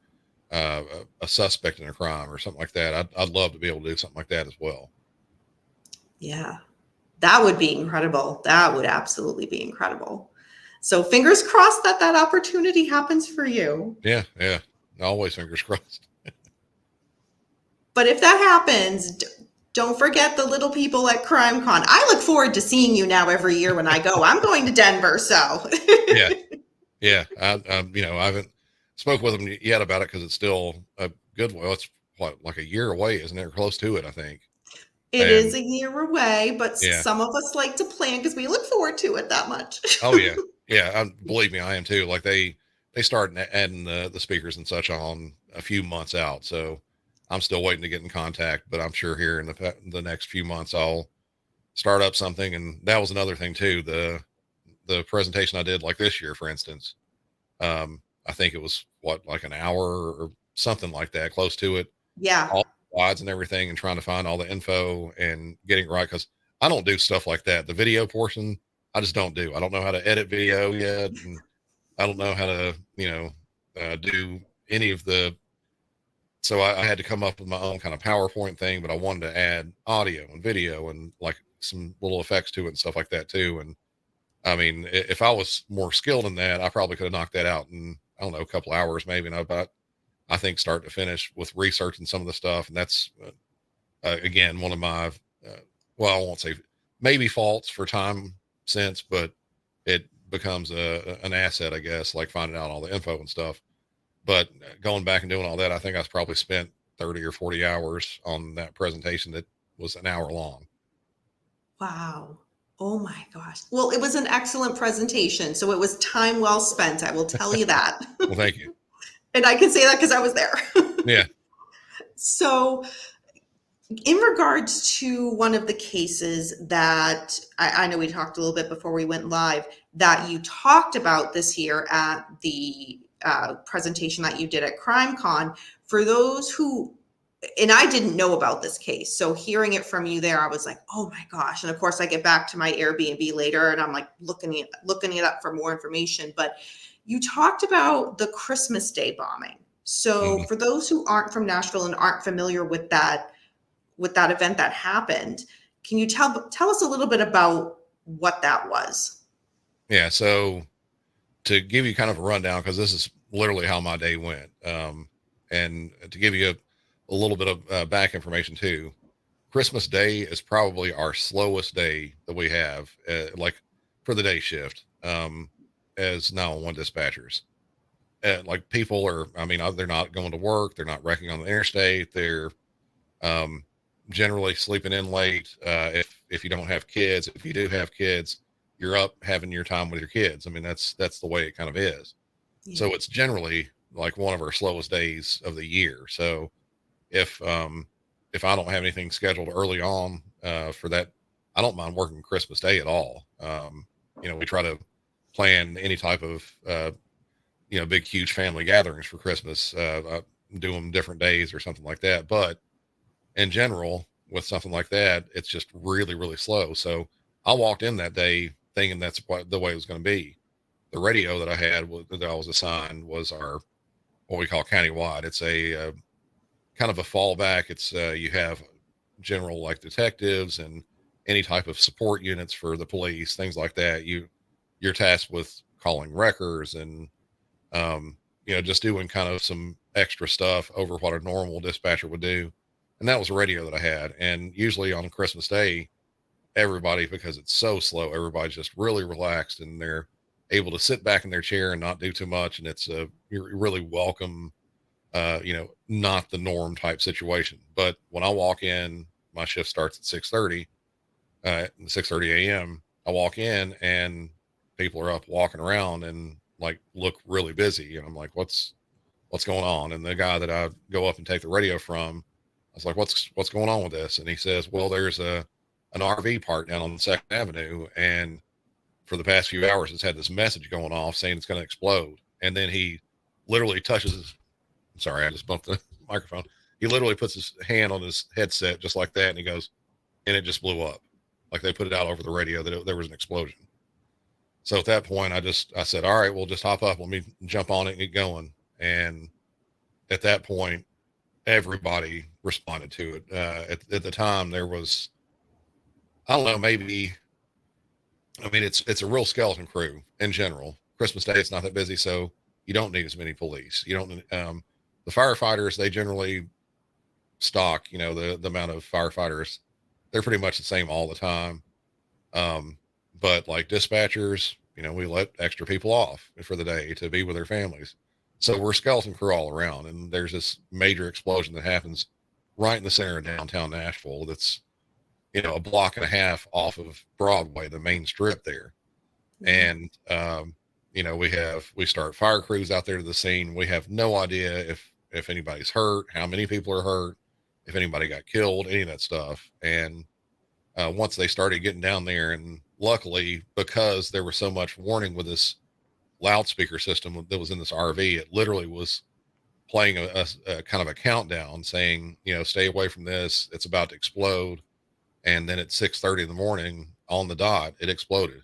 a suspect in a crime or something like that. I'd love to be able to do something like that as well. Yeah. That would be incredible. That would absolutely be incredible. So fingers crossed that that opportunity happens for you. Yeah, yeah. Always fingers crossed. But if that happens, don't forget the little people at CrimeCon. I look forward to seeing you now every year when I go. I'm going to Denver, so Yeah, yeah. I haven't spoke with them yet about it because it's still a good. Well, it's what, like a year away, isn't it? Or close to it, I think. it is And a year away, but yeah. some of us like to plan because we look forward to it that much. Oh yeah, yeah. Believe me, I am too. Like they start adding the speakers and such on a few months out, so I'm still waiting to get in contact. But I'm sure here in the next few months I'll start up something. And that was another thing too. The presentation I did like this year, for instance, I think it was what, like an hour or something like that, close to it, Yeah. all the slides and everything, and trying to find all the info and getting it right, because I don't do stuff like that. The video portion, I just don't do. I don't know how to edit video yet, and I don't know how to, do any of the. So I had to come up with my own kind of PowerPoint thing, but I wanted to add audio and video and like some little effects to it and stuff like that too. And I mean, if I was more skilled in that, I probably could have knocked that out in, I don't know, a couple hours maybe. And I think start to finish with researching some of the stuff. And that's, again, one of my, well, I won't say maybe faults for time sense, but it becomes an asset, I guess, like finding out all the info and stuff. But going back and doing all that, I think I probably spent 30 or 40 hours on that presentation that was an hour long. Wow. Oh my gosh. Well, it was an excellent presentation. So it was time well spent. I will tell you that. Well, thank you. And I can say that because I was there. Yeah. So, in regards to one of the cases that I know we talked a little bit before we went live, that you talked about this year at the presentation that you did at CrimeCon, for those who, and I didn't know about this case. So hearing it from you there, I was like, oh my gosh. And of course I get back to my Airbnb later and I'm like looking it up for more information. But you talked about the Christmas Day bombing. So Mhm. for those who aren't from Nashville and aren't familiar with that event that happened, can you tell us a little bit about what that was? Yeah. So to give you kind of a rundown, because this is literally how my day went, and to give you a little bit of back information too, Christmas Day is probably our slowest day that we have, like for the day shift, as 911 dispatchers. Like people are, I mean, they're not going to work, they're not wrecking on the interstate, they're um, generally sleeping in late. If you don't have kids, if you do have kids, you're up having your time with your kids. I mean, that's the way it kind of is. Yeah. So it's generally like one of our slowest days of the year. So if if I don't have anything scheduled early on for that, I don't mind working Christmas Day at all. We try to plan any type of big, huge family gatherings for Christmas, do them different days or something like that. But in general, with something like that, it's just really, really slow. So I walked in that day thinking that's the way it was going to be. The radio that I had that I was assigned was our what we call countywide. It's a kind of a fallback. It's you have general like detectives and any type of support units for the police, things like that. You're tasked with calling wreckers and just doing kind of some extra stuff over what a normal dispatcher would do. And that was a radio that I had. And usually on Christmas Day, everybody, because it's so slow, everybody's just really relaxed and they're able to sit back in their chair and not do too much. And it's a you're really welcome, not the norm type situation. But when I walk in, my shift starts at 6:30 a.m. I walk in and people are up walking around and like look really busy. And I'm like, what's going on? And the guy that I go up and take the radio from, I was like, what's going on with this? And he says, well, there's an RV park down on the Second Avenue, and for the past few hours, it's had this message going off saying it's going to explode. And then he literally touches his. I'm sorry, I just bumped the microphone. He literally puts his hand on his headset just like that, and he goes, and it just blew up. Like they put it out over the radio that there was an explosion. So at that point, I said, all right, we'll just hop up. Let me jump on it and get going. And at that point, everybody responded to it. At the time, there was, I don't know, maybe, I mean, it's a real skeleton crew in general. Christmas Day, it's not that busy, so you don't need as many police. You don't, the firefighters, they generally stock, the amount of firefighters, they're pretty much the same all the time. But like dispatchers, we let extra people off for the day to be with their families. So we're skeleton crew all around. And there's this major explosion that happens right in the center of downtown Nashville. That's, a block and a half off of Broadway, the main strip there. And, we start fire crews out there to the scene. We have no idea if anybody's hurt, how many people are hurt, if anybody got killed, any of that stuff. And once they started getting down there, and luckily, because there was so much warning with this loudspeaker system that was in this RV, it literally was playing a kind of a countdown saying, stay away from this. It's about to explode. And then at 6:30 in the morning on the dot, it exploded.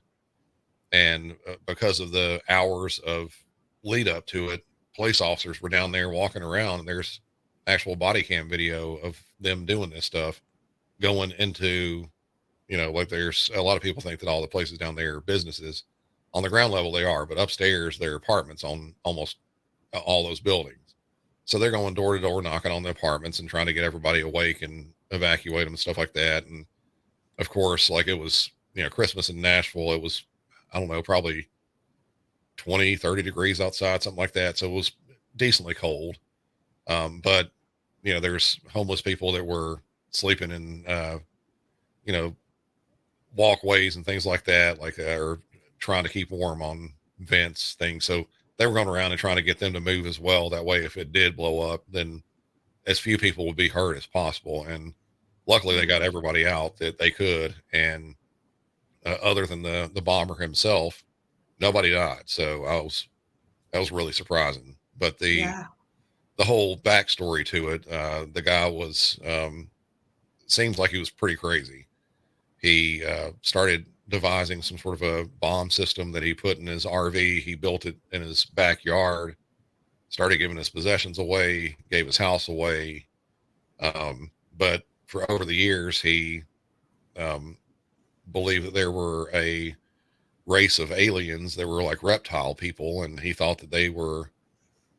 And because of the hours of lead up to it, police officers were down there walking around, and there's actual body cam video of them doing this stuff going into, like there's a lot of people think that all the places down there are businesses. On the ground level, they are, but upstairs, they're apartments on almost all those buildings. So they're going door to door, knocking on the apartments and trying to get everybody awake and evacuate them and stuff like that. And of course, like it was, Christmas in Nashville, it was, I don't know, probably 20, 30 degrees outside, something like that. So it was decently cold. But, there's homeless people that were sleeping in, walkways and things like that, like, or trying to keep warm on vents, things. So they were going around and trying to get them to move as well. That way, if it did blow up, then as few people would be hurt as possible. And luckily they got everybody out that they could. And other than the bomber himself, nobody died. So that was really surprising. But the whole backstory to it, the guy was, seems like he was pretty crazy. He started devising some sort of a bomb system that he put in his RV. He built it in his backyard, started giving his possessions away, gave his house away. But for over the years, he believed that there were a race of aliens that were like reptile people, and he thought that they were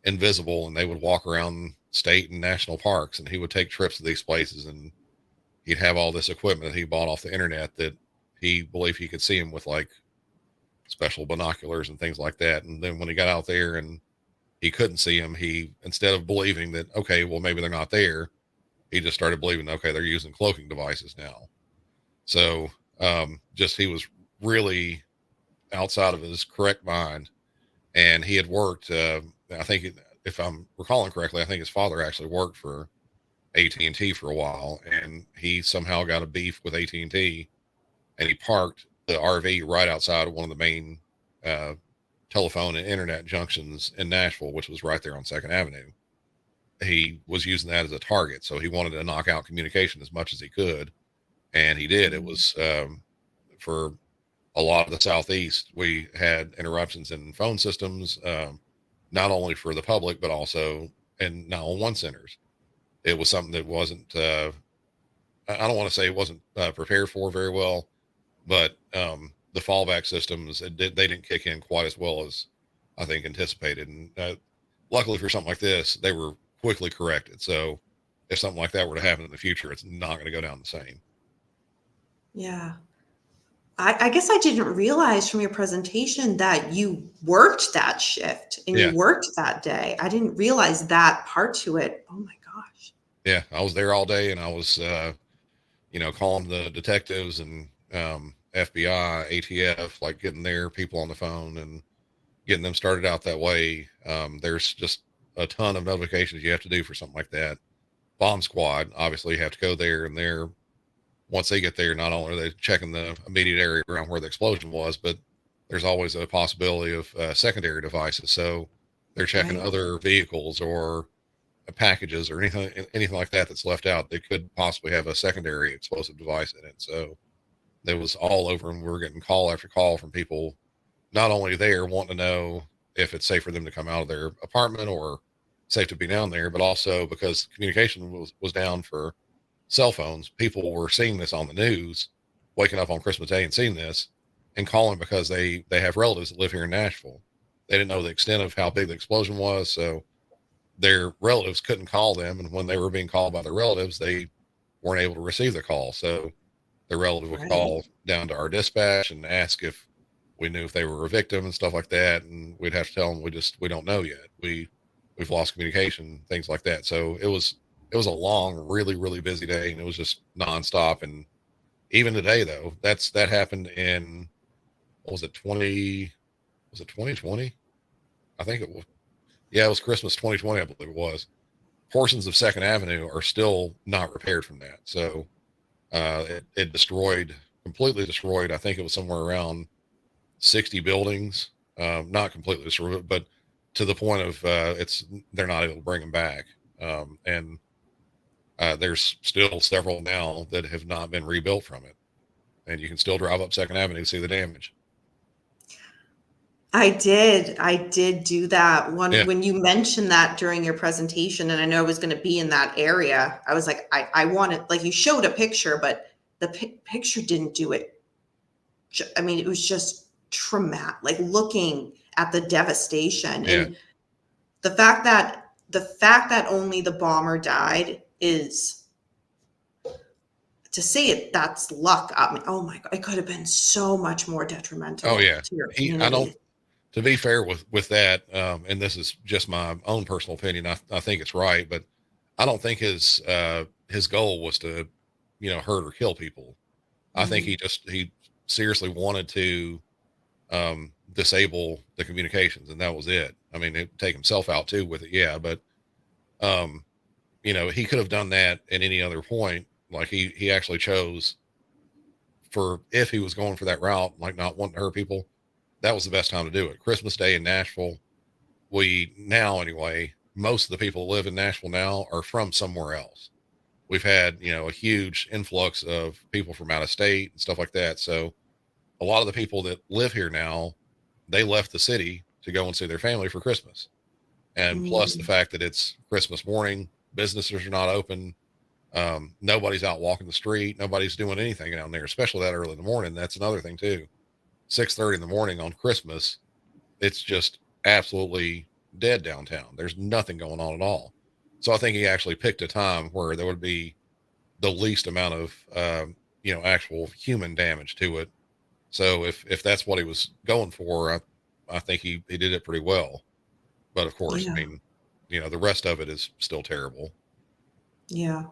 invisible and they would walk around state and national parks, and he would take trips to these places, and he'd have all this equipment that he bought off the internet that he believed he could see him with, like special binoculars and things like that. And then when he got out there and he couldn't see him, he, instead of believing that, okay, well, maybe they're not there, he just started believing, okay, they're using cloaking devices now. So just he was really outside of his correct mind. And he had worked, I think, if I'm recalling correctly, I think his father actually worked for AT&T for a while, and he somehow got a beef with AT&T, and he parked the RV right outside of one of the main telephone and internet junctions in Nashville, which was right there on Second Avenue. He was using that as a target. So he wanted to knock out communication as much as he could. And he did. It was for a lot of the Southeast, we had interruptions in phone systems, not only for the public, but also in 911 centers. It was something that wasn't, I don't want to say it wasn't prepared for very well, but the fallback systems, they didn't kick in quite as well as I think anticipated. And luckily for something like this, they were quickly corrected. So if something like that were to happen in the future, it's not going to go down the same. Yeah. I guess I didn't realize from your presentation that you worked that shift and Yeah. you worked that day. I didn't realize that part to it. Oh my gosh. Yeah. I was there all day, and I was, calling the detectives and FBI, ATF, like getting their people on the phone and getting them started out that way. There's just a ton of notifications you have to do for something like that. Bomb squad, obviously, you have to go there, and once they get there, not only are they checking the immediate area around where the explosion was, but there's always a possibility of secondary devices. So they're checking Right. other vehicles or packages or anything like that that's left out. They could possibly have a secondary explosive device in it. So that was all over, and we were getting call after call from people not only there wanting to know if it's safe for them to come out of their apartment or safe to be down there, but also because communication was down for cell phones. People were seeing this on the news, waking up on Christmas Day and seeing this and calling because they have relatives that live here in Nashville. They didn't know the extent of how big the explosion was. So their relatives couldn't call them. And when they were being called by their relatives, they weren't able to receive the call. So the relative would Right. call down to our dispatch and ask if we knew if they were a victim and stuff like that. And we'd have to tell them, we don't know yet. We've lost communication, things like that. So it was a long, really, really busy day, and it was just nonstop. And even today though, that happened in, what was it? 2020? I think it was, yeah, it was Christmas 2020. I believe it was. Portions of Second Avenue are still not repaired from that. So it completely destroyed. I think it was somewhere around 60 buildings, not completely destroyed, but to the point of they're not able to bring them back. And there's still several now that have not been rebuilt from it, and you can still drive up Second Avenue and see the damage. I did do that one. Yeah. When you mentioned that during your presentation, and I know I was going to be in that area, I was like, I wanted, like, you showed a picture, but the picture didn't do it. I mean, it was just traumatic, like looking at the devastation. Yeah. And the fact that only the bomber died is, to say it, that's luck. I mean, oh my God, it could have been so much more detrimental. Oh yeah. To your community. To be fair with that, and this is just my own personal opinion, I think it's right, but I don't think his goal was to, hurt or kill people. I think he seriously wanted to disable the communications, and that was it. I mean, it'd take himself out too with it. Yeah. But, he could have done that at any other point. Like he actually chose if he was going for that route, like not wanting to hurt people, that was the best time to do it. Christmas Day in Nashville. Most of the people that live in Nashville now are from somewhere else. We've had, a huge influx of people from out of state and stuff like that. So a lot of the people that live here now, they left the city to go and see their family for Christmas. And plus the fact that it's Christmas morning, businesses are not open. Nobody's out walking the street. Nobody's doing anything down there, especially that early in the morning. That's another thing too. 6:30 in the morning on Christmas, it's just absolutely dead downtown. There's nothing going on at all. So I think he actually picked a time where there would be the least amount of, actual human damage to it. So if that's what he was going for, I think he did it pretty well. But of course, Yeah. I mean, the rest of it is still terrible. Yeah.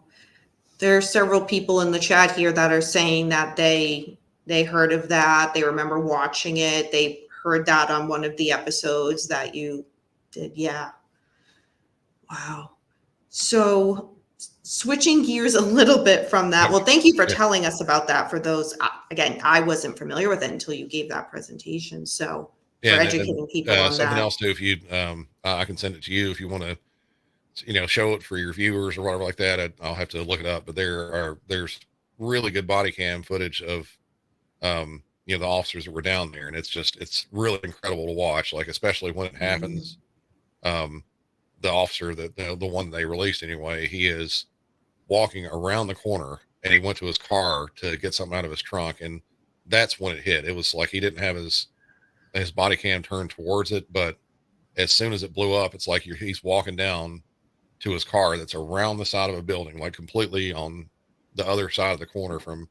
There are several people in the chat here that are saying that they heard of that. They remember watching it. They heard that on one of the episodes that you did. Yeah. Wow. So switching gears a little bit from that. Well, thank you for telling us about that. For those, again, I wasn't familiar with it until you gave that presentation. So for Yeah, and educating people on something that. else too. If you, I can send it to you if you want to, show it for your viewers or whatever like that. I'll have to look it up. But there's really good body cam footage of, the officers that were down there, and it's really incredible to watch. Like especially when it Mm. happens, um, the officer that the one they released anyway, he is walking around the corner, and he went to his car to get something out of his trunk, and that's when it hit. It was like he didn't have his body cam turned towards it, but as soon as it blew up, it's like he's walking down to his car that's around the side of a building, like completely on the other side of the corner from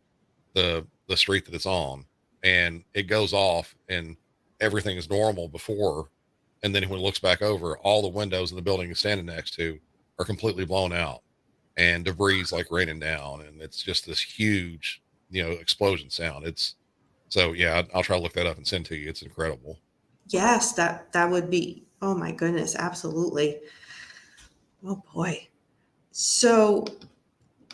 the street that it's on, and it goes off, and everything is normal before, and then when it looks back over, all the windows in the building he's standing next to are completely blown out, and debris is like raining down, and it's just this huge, explosion sound. It's so yeah, I'll try to look that up and send to you. It's incredible. Yes, that would be, oh my goodness, absolutely. Oh boy. So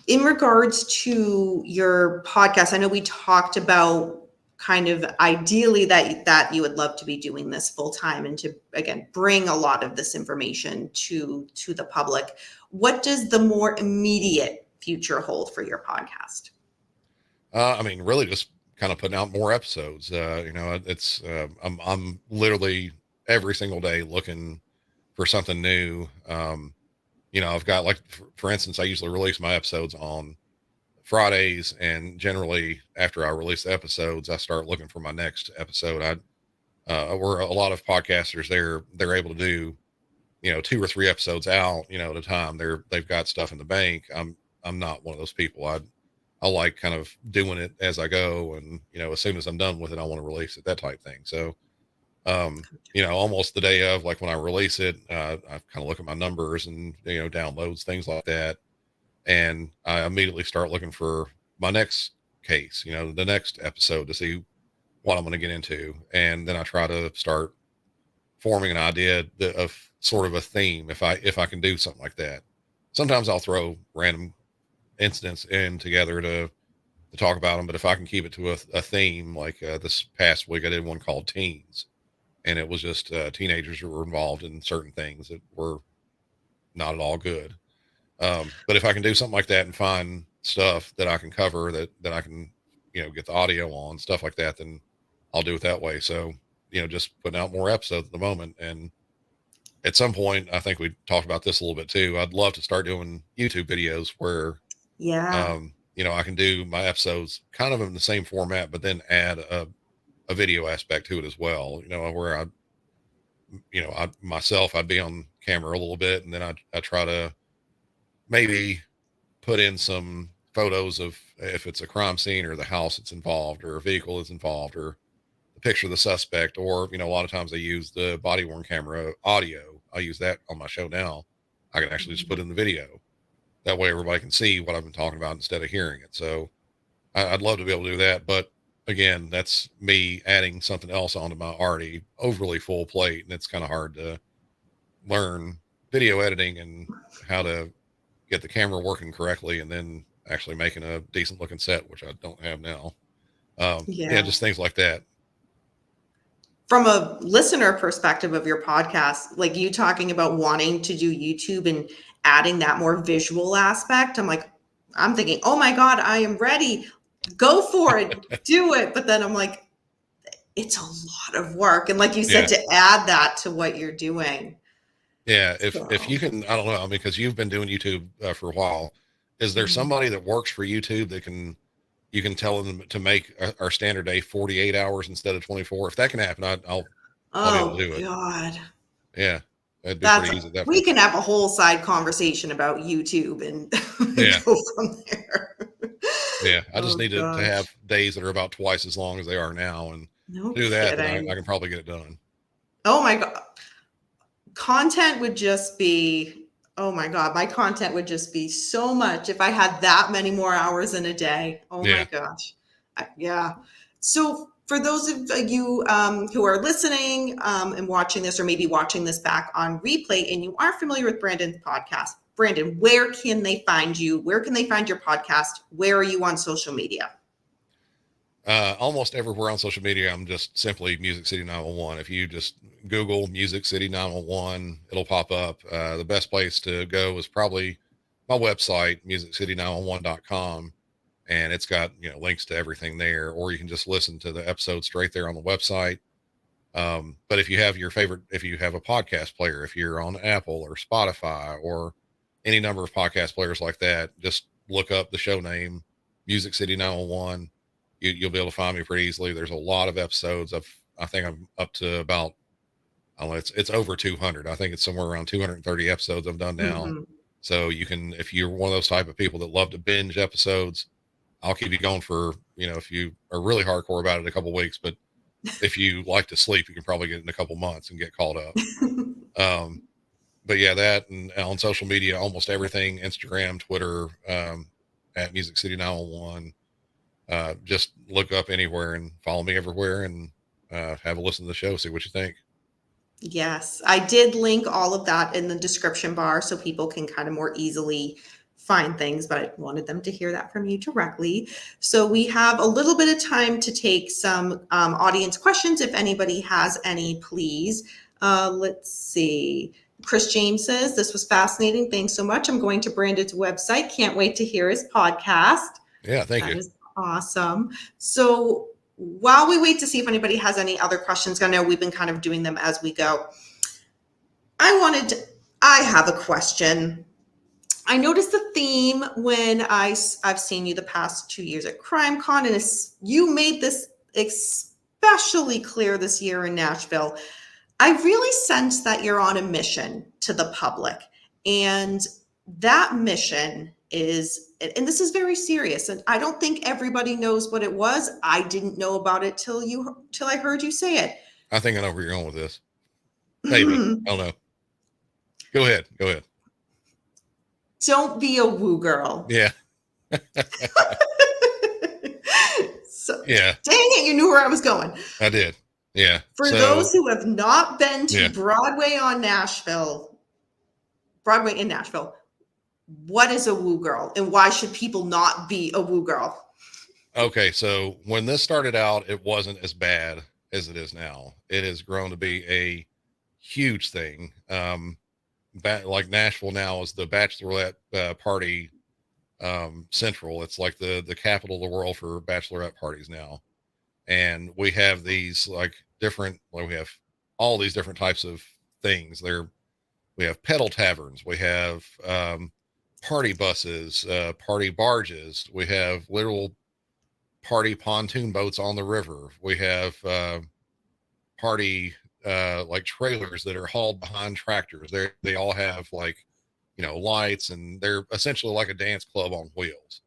in regards to your podcast, I know we talked about kind of ideally that you would love to be doing this full time and to again bring a lot of this information to the public. What does the more immediate future hold for your podcast? I mean, really just kind of putting out more episodes. It's I'm literally every single day looking for something new. I've got like for instance, I usually release my episodes on Fridays, and generally after I release the episodes, I start looking for my next episode. Where a lot of podcasters they're able to do 2 or 3 episodes out at a time. They've got stuff in the bank. I'm not one of those people. I like kind of doing it as I go, and as soon as I'm done with it, I want to release it, that type thing. So almost the day of, like when I release it, I kind of look at my numbers and downloads, things like that, and I immediately start looking for my next case, the next episode, to see what I'm going to get into, and then I try to start forming an idea of sort of a theme, if I can do something like that. Sometimes I'll throw random incidents in together to talk about them, but if I can keep it to a theme, like this past week I did one called Teens, and it was just teenagers who were involved in certain things that were not at all good. But if I can do something like that and find stuff that I can cover, that I can get the audio on, stuff like that, then I'll do it that way. So just putting out more episodes at the moment, and at some point, I think we talked about this a little bit too, I'd love to start doing YouTube videos where Yeah. I can do my episodes kind of in the same format, but then add a video aspect to it as well, where I'd be on camera a little bit, and then I try to maybe put in some photos of if it's a crime scene or the house that's involved or a vehicle that's involved or the picture of the suspect, or a lot of times I use the body worn camera audio. I use that on my show now. I can actually just put in the video, that way everybody can see what I've been talking about instead of hearing it. So I'd love to be able to do that, but again, that's me adding something else onto my already overly full plate, and it's kind of hard to learn video editing and how to get the camera working correctly, and then actually making a decent looking set, which I don't have now. Yeah, Yeah. just things like that. From a listener perspective of your podcast, like you talking about wanting to do YouTube and adding that more visual aspect, I'm thinking, oh my God, I am ready. Go for it, do it. But then I'm like, it's a lot of work. And like you said, Yeah. to add that to what you're doing. Yeah. If So, you can, I don't know, I mean, because you've been doing YouTube for a while, is there mhm. somebody that works for YouTube that you can tell them to make our standard day 48 hours instead of 24? If that can happen, I'll be able Oh to do it. God. Yeah. That'd be pretty easy at that We point. can have a whole side conversation about YouTube and Yeah. go from there. Yeah. I just Oh need to have gosh. days that are about twice as long as they are now. And No to do that, then I kidding. can probably get it done. Oh my God. Content would just be, oh my God, my content would just be so much if I had that many more hours in a day. Oh my Yeah. gosh. Yeah. So for those of you who are listening and watching this, or maybe watching this back on replay, and you are familiar with Brandon's podcast, Brandon, where can they find you? Where can they find your podcast? Where are you on social media? Almost everywhere on social media, I'm just simply Music City 911. If you just Google Music City 911, it'll pop up. The best place to go is probably my website, musiccity911.com. And it's got, links to everything there, or you can just listen to the episode straight there on the website. But if you have if you have a podcast player, if you're on Apple or Spotify or any number of podcast players like that, just look up the show name, Music City 911. You'll be able to find me pretty easily. There's a lot of episodes. I think I'm up to about, I don't know, it's over 200. I think it's somewhere around 230 episodes I've done now. Mhm. So you can, if you're one of those type of people that love to binge episodes, I'll keep you going for, if you are really hardcore about it, a couple weeks. But if you like to sleep, you can probably get in a couple months and get caught up. But yeah, that, and on social media, almost everything, Instagram, Twitter, at Music City 911. Just look up anywhere and follow me everywhere, and have a listen to the show, see what you think. Yes, I did link all of that in the description bar so people can kind of more easily find things, but I wanted them to hear that from you directly. So we have a little bit of time to take some audience questions. If anybody has any, please. Let's see. Chris James says, this was fascinating. Thanks so much. I'm going to Brandon's website. Can't wait to hear his podcast. Yeah, thank you. That is awesome. So while we wait to see if anybody has any other questions, I know we've been kind of doing them as we go. I have a question. I noticed the theme when I've seen you the past 2 years at CrimeCon, and you made this especially clear this year in Nashville. I really sense that you're on a mission to the public, and that mission is, and this is very serious, and I don't think everybody knows what it was. I didn't know about it till I heard you say it. I think I know where you're going with this. Maybe. I don't know. Go ahead. Don't be a woo girl. Yeah. So, Yeah. dang it, you knew where I was going. I did. Yeah. For those who have not been to Broadway in Nashville, what is a woo girl, and why should people not be a woo girl? Okay, so when this started out, it wasn't as bad as it is now. It has grown to be a huge thing. Like Nashville now is the bachelorette party central. It's like the capital of the world for bachelorette parties now. And we have these we have all these different types of things. We have pedal taverns. We have party buses, party barges. We have little party pontoon boats on the river. We have party like trailers that are hauled behind tractors. They all have lights, and they're essentially like a dance club on wheels.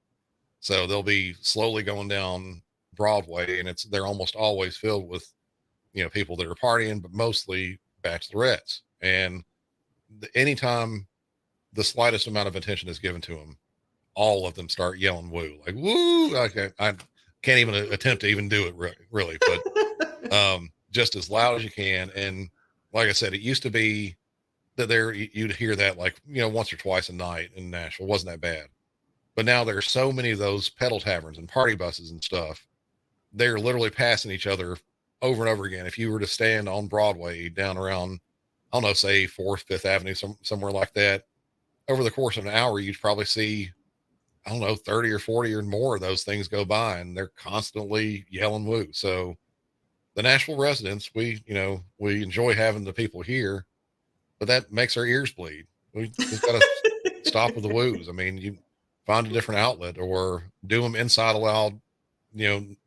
So they'll be slowly going down Broadway, and they're almost always filled with people that are partying, but mostly bachelorettes. And anytime the slightest amount of attention is given to them, all of them start yelling woo, like woo. I can't even attempt to even do it really, but just as loud as you can. And like I said, it used to be that you'd hear that once or twice a night in Nashville. It wasn't that bad. But now there's so many of those pedal taverns and party buses and stuff. They're literally passing each other over and over again. If you were to stand on Broadway down around, I don't know, say 4th, 5th Avenue, somewhere like that, over the course of an hour, you'd probably see, I don't know, 30 or 40 or more of those things go by, and they're constantly yelling woo. So the Nashville residents, we enjoy having the people here, but that makes our ears bleed. We just got to stop with the woos. I mean, you find a different outlet, or do them inside a loud,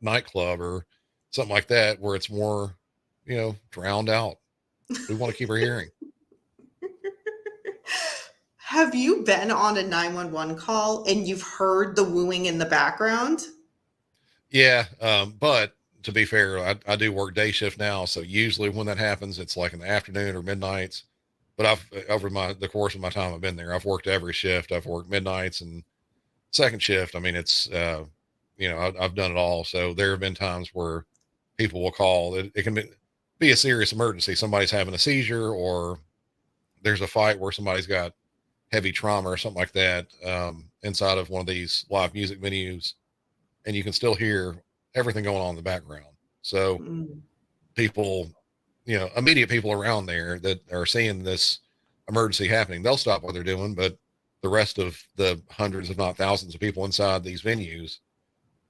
nightclub or something like that, where it's more, drowned out. We want to keep our hearing. Have you been on a 911 call and you've heard the wooing in the background? Yeah. But to be fair, I do work day shift now. So usually when that happens, it's like in the afternoon or midnights. But over the course of my time I've been there, I've worked every shift. I've worked midnights and second shift. I mean, it's, I've done it all. So there have been times where people will call. It can be a serious emergency. Somebody's having a seizure, or there's a fight where somebody's got heavy trauma or something like that, inside of one of these live music venues. And you can still hear everything going on in the background. So Mm. people, immediate people around there that are seeing this emergency happening, they'll stop what they're doing. But the rest of the hundreds, if not thousands of people inside these venues,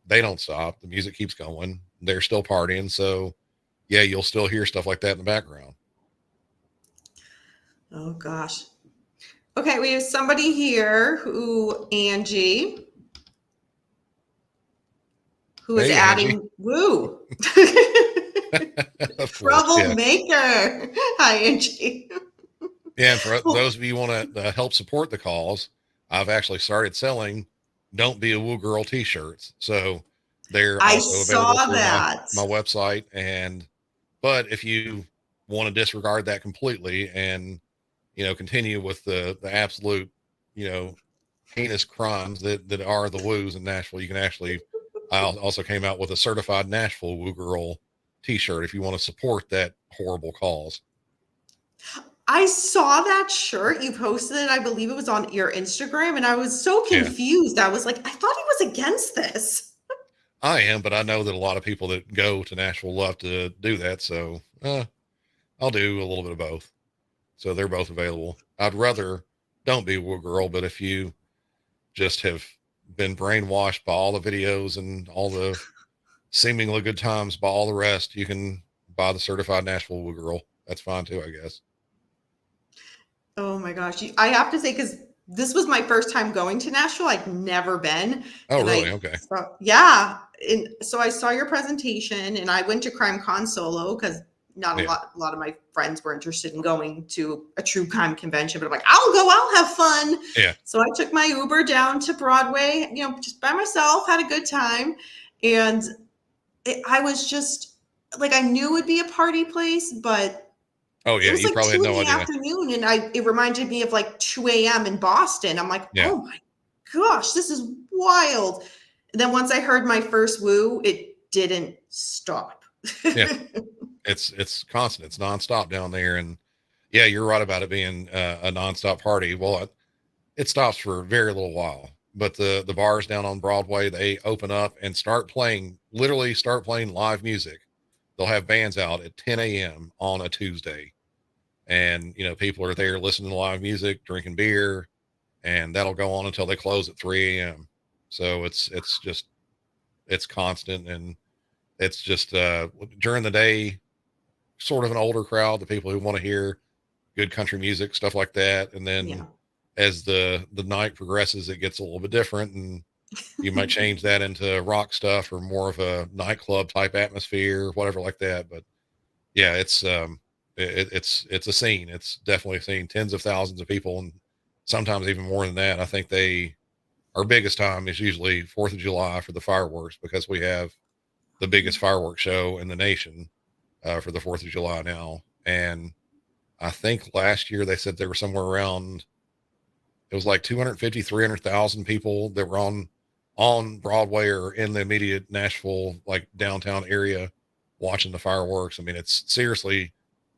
they don't stop. The music keeps going. They're still partying. So yeah, you'll still hear stuff like that in the background. Oh gosh. Okay, we have somebody here Angie, who is Hey, Angie. adding woo. Of course. Yeah. Troublemaker. Hi, Angie. Yeah. And for Well, those of you who want to help support the cause, I've actually started selling Don't Be a Woo Girl t-shirts. So they're I also available saw through that. my website. But if you want to disregard that completely and, continue with the absolute, you know, heinous crimes that are the woos in Nashville, you can actually, I also came out with a certified Nashville Woo Girl t-shirt if you want to support that horrible cause. I saw that shirt you posted it. I believe it was on your Instagram, and I was so Yeah, confused. I was like, I thought he was against this. I am, but I know that a lot of people that go to Nashville love to do that. So I'll do a little bit of both. So they're both available. I'd rather don't be a Woo Girl, but if you just have been brainwashed by all the videos and all the seemingly good times by all the rest, you can buy the certified Nashville Woo Girl. That's fine too, I guess. Oh my gosh. I have to say, because this was my first time going to Nashville. I'd never been. Oh, And really? Okay. yeah. And so I saw your presentation and I went to Crime Con solo because not Yeah. a lot of my friends were interested in going to a true crime convention, but I'm like, I'll go, I'll have fun. Yeah. So I took my Uber down to Broadway, just by myself, had a good time. And I was just like, I knew it would be a party place, but Oh, it yeah. was You like probably had 2 in no the idea. afternoon, and it reminded me of like 2 AM in Boston. I'm like, Yeah. "Oh my gosh, this is wild." And then once I heard my first woo, it didn't stop. Yeah. It's constant. It's nonstop down there. And yeah, you're right about it being a nonstop party. Well, it stops for a very little while, but the bars down on Broadway, they open up and literally start playing live music. They'll have bands out at 10 a.m. on a Tuesday. And, people are there listening to live music, drinking beer, and that'll go on until they close at 3 a.m. So it's constant. And it's just, during the day, sort of an older crowd, the people who want to hear good country music, stuff like that. And then Yeah. as the night progresses, it gets a little bit different, and you might change that into rock stuff or more of a nightclub type atmosphere, whatever like that. But yeah, it's a scene. It's definitely a scene. Tens of thousands of people, and sometimes even more than that. I think our biggest time is usually 4th of July for the fireworks, because we have the biggest fireworks show in the nation for the 4th of July now. And I think last year they said there were somewhere around, it was like 250, 300,000 people that were on Broadway or in the immediate Nashville, like downtown area, watching the fireworks. I mean, it's seriously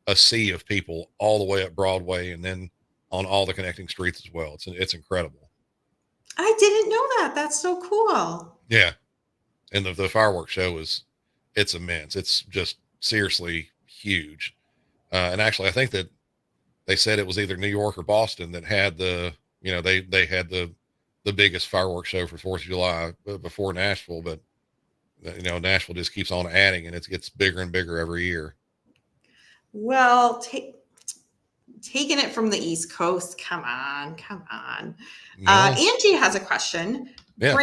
a sea of people all the way up Broadway and then on all the connecting streets as well. It's incredible. I didn't know that. That's so cool. Yeah. And the fireworks show it's immense. It's just seriously huge. And actually, I think that they said it was either New York or Boston that had they had the biggest fireworks show for 4th of July before Nashville. But Nashville just keeps on adding, and it gets bigger and bigger every year. Well, taking it from the East Coast. Come on, come on. No. Angie has a question. Yeah.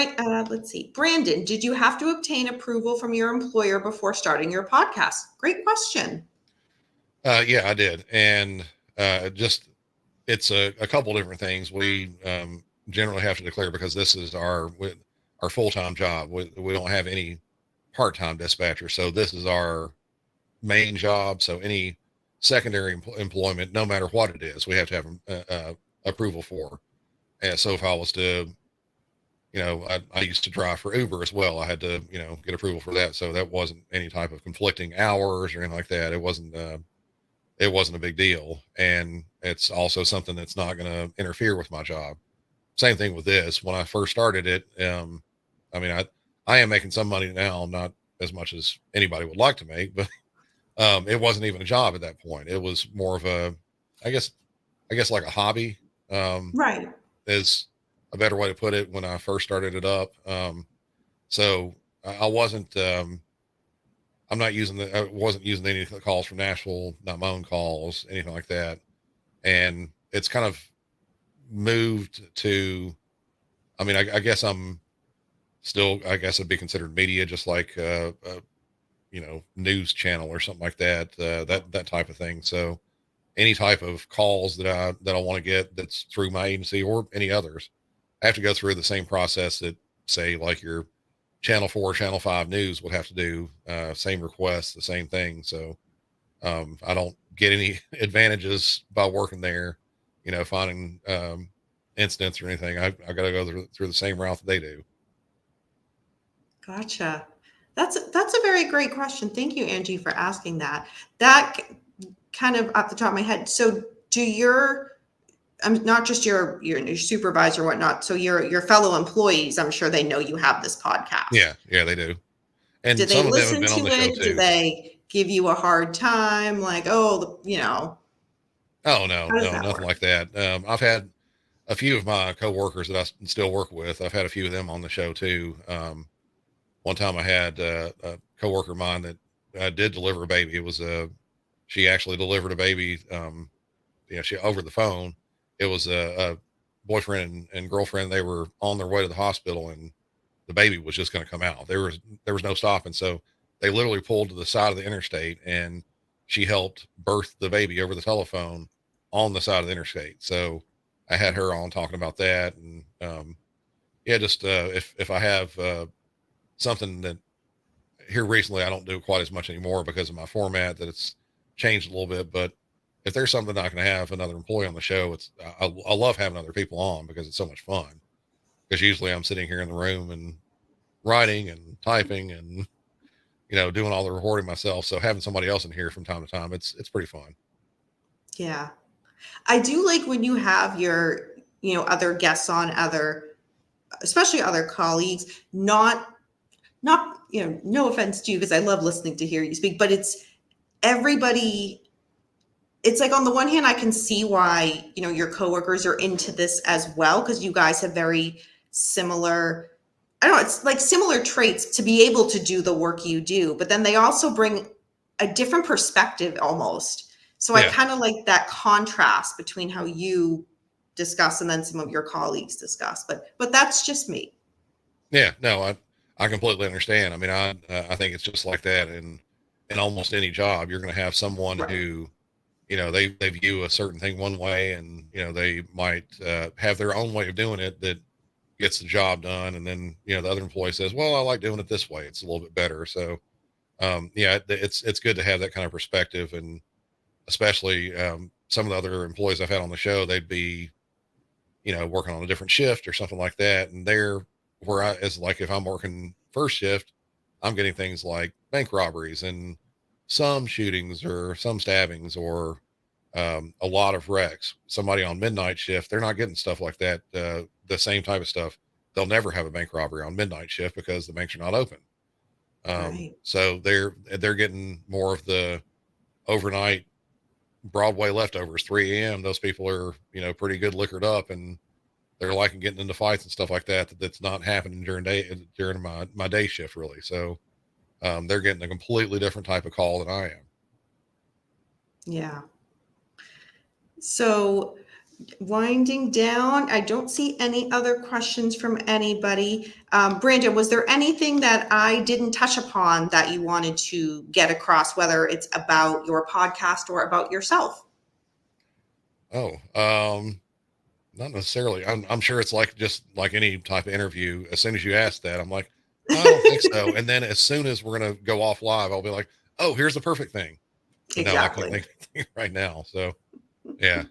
Let's see. Brandon, did you have to obtain approval from your employer before starting your podcast? Great question. Yeah, I did. And just it's a couple different things. We generally have to declare, because this is our full-time job. We don't have any part-time dispatcher. So this is our main job. So any secondary employment, no matter what it is, we have to have approval for. And so if I was to, I used to drive for Uber as well. I had to, get approval for that. So that wasn't any type of conflicting hours or anything like that. It wasn't a big deal. And it's also something that's not going to interfere with my job. Same thing with this. When I first started it, I mean, I am making some money now, not as much as anybody would like to make, but it wasn't even a job at that point. It was more of a, I guess, like a hobby, um, Right. is a better way to put it when I first started it up. So I wasn't, I wasn't using any calls from Nashville, not my own calls, anything like that. And it's kind of moved to, I mean, I guess I'm still, I guess it'd be considered media, just like, news channel or something like that, that type of thing. So any type of calls that I want to get that's through my agency or any others, I have to go through the same process that, say, like your Channel 4, Channel 5 news would have to do, same requests, the same thing. So I don't get any advantages by working there, finding incidents or anything. I got to go through the same route that they do. Gotcha. That's a very great question. Thank you, Angie, for asking that. That kind of off the top of my head. So do your not just your supervisor or whatnot. So your fellow employees, I'm sure they know you have this podcast. Yeah, they do. Do And they some of them have listen been on to the show it? Do too. they give you a hard time? Like, oh, Oh, no, how does no, that nothing work? like that. I've had a few of my coworkers that still work with. I've had a few of them on the show too. One time I had a coworker of mine that did deliver a baby. It was she actually delivered a baby. She over the phone. It was a boyfriend and girlfriend. They were on their way to the hospital, and the baby was just going to come out. There was no stopping. So they literally pulled to the side of the interstate, and she helped birth the baby over the telephone on the side of the interstate. So I had her on talking about that, and yeah, just if I have something that here recently I don't do quite as much anymore because of my format, that it's changed a little bit. But if there's something I can have another employee on the show, I love having other people on because it's so much fun. Because usually I'm sitting here in the room and writing and typing and doing all the recording myself. So having somebody else in here from time to time, it's pretty fun. Yeah. I do like when you have your, other guests on, especially other colleagues, not, no offense to you, because I love listening to hear you speak, but it's everybody. It's like on the one hand, I can see why, your coworkers are into this as well, because you guys have very similar, I don't know, it's like similar traits to be able to do the work you do, but then they also bring a different perspective almost. So I Yeah. kind of like that contrast between how you discuss and then some of your colleagues discuss. But that's just me. Yeah. No, I completely understand. I mean, I think it's just like that in almost any job. You're going to have someone Right. who, they view a certain thing one way, and, they might have their own way of doing it that gets the job done. And then, the other employee says, well, I like doing it this way. It's a little bit better. So, yeah, it's good to have that kind of perspective. And especially, some of the other employees I've had on the show, they'd be, working on a different shift or something like that. And they're where I is like, if I'm working first shift, I'm getting things like bank robberies and some shootings or some stabbings or, a lot of wrecks. Somebody on midnight shift, they're not getting stuff like that. The same type of stuff. They'll never have a bank robbery on midnight shift because the banks are not open. Right. So they're getting more of the overnight Broadway leftovers, 3 a.m. Those people are, pretty good liquored up, and they're liking getting into fights and stuff like that. That's not happening during my day shift really. So they're getting a completely different type of call than I am. Yeah. So winding down, I don't see any other questions from anybody. Brandon, was there anything that I didn't touch upon that you wanted to get across, whether it's about your podcast or about yourself? Oh, not necessarily. I'm sure it's like just like any type of interview. As soon as you ask that, I'm like, I don't think so. And then as soon as we're gonna go off live, I'll be like, oh, here's the perfect thing. But no, I can't Exactly. think of anything right now. So yeah,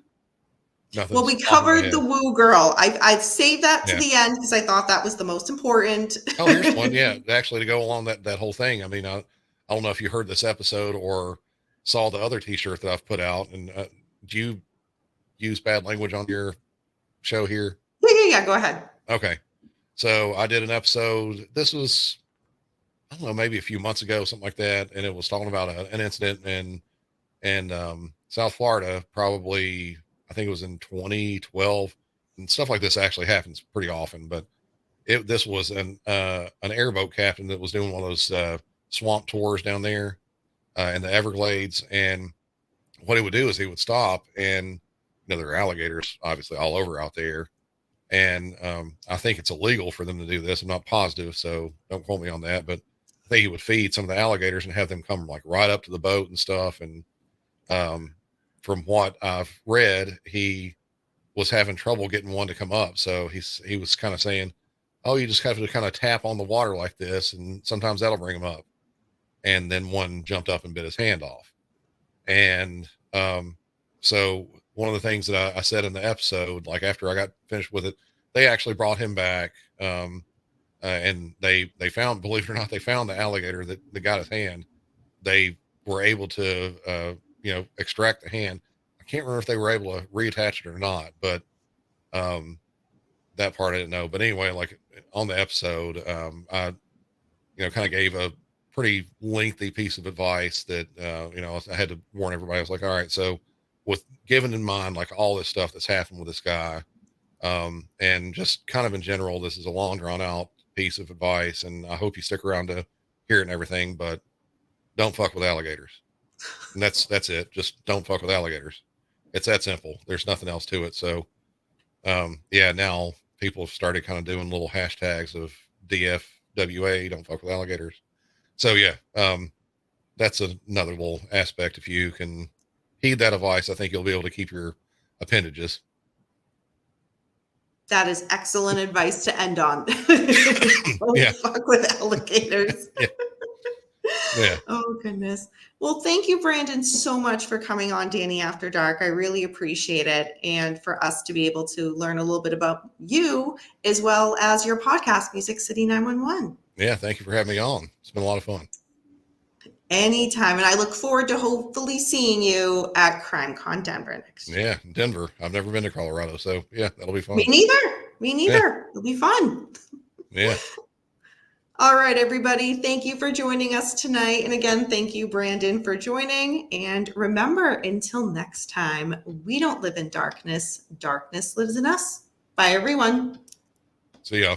Well, nothing's we popping in my covered the head. woo girl. I've saved that to Yeah. the end because I thought that was the most important. Oh, here's one. Yeah, actually, to go along that whole thing. I mean, I don't know if you heard this episode or saw the other T-shirt that I've put out. And do you use bad language on your show here? Yeah, yeah, yeah. Go ahead. Okay, so I did an episode. This was I don't know, maybe a few months ago, something like that. And it was talking about an incident in South Florida, probably, I think it was in 2012. And stuff like this actually happens pretty often, but this was an airboat captain that was doing one of those swamp tours down there in the Everglades. And what he would do is he would stop, and there are alligators obviously all over out there. And I think it's illegal for them to do this. I'm not positive, so don't quote me on that. But I think he would feed some of the alligators and have them come like right up to the boat and stuff. And um, from what I've read, he was having trouble getting one to come up. So he was kind of saying, "Oh, you just have to kind of tap on the water like this, and sometimes that'll bring him up." And then one jumped up and bit his hand off. And so one of the things that I said in the episode, like after I got finished with it, they actually brought him back. And they found, believe it or not, they found the alligator that got his hand. They were able to, extract the hand. I can't remember if they were able to reattach it or not, but that part I didn't know. But anyway, like on the episode, I kind of gave a pretty lengthy piece of advice that, I had to warn everybody. I was like, all right, so with given in mind, like all this stuff that's happened with this guy, and just kind of in general, this is a long drawn out piece of advice, and I hope you stick around to hear it and everything, but don't fuck with alligators. And that's it. Just don't fuck with alligators. It's that simple. There's nothing else to it. So, yeah, now people have started kind of doing little hashtags of DFWA, don't fuck with alligators. So yeah, that's another little aspect. If you can heed that advice, I think you'll be able to keep your appendages. That is excellent advice to end on. Don't Yeah. fuck with alligators. Yeah. Yeah. Oh, goodness. Well, thank you, Brandon, so much for coming on Danny After Dark. I really appreciate it. And for us to be able to learn a little bit about you as well as your podcast, Music City 911. Yeah. Thank you for having me on. It's been a lot of fun. Anytime. And I look forward to hopefully seeing you at CrimeCon Denver next year. Yeah. Denver. I've never been to Colorado. So yeah, that'll be fun. Me neither. Yeah. It'll be fun. Yeah. All right, everybody. Thank you for joining us tonight. And again, thank you, Brandon, for joining. And remember, until next time, we don't live in darkness. Darkness lives in us. Bye, everyone. See ya.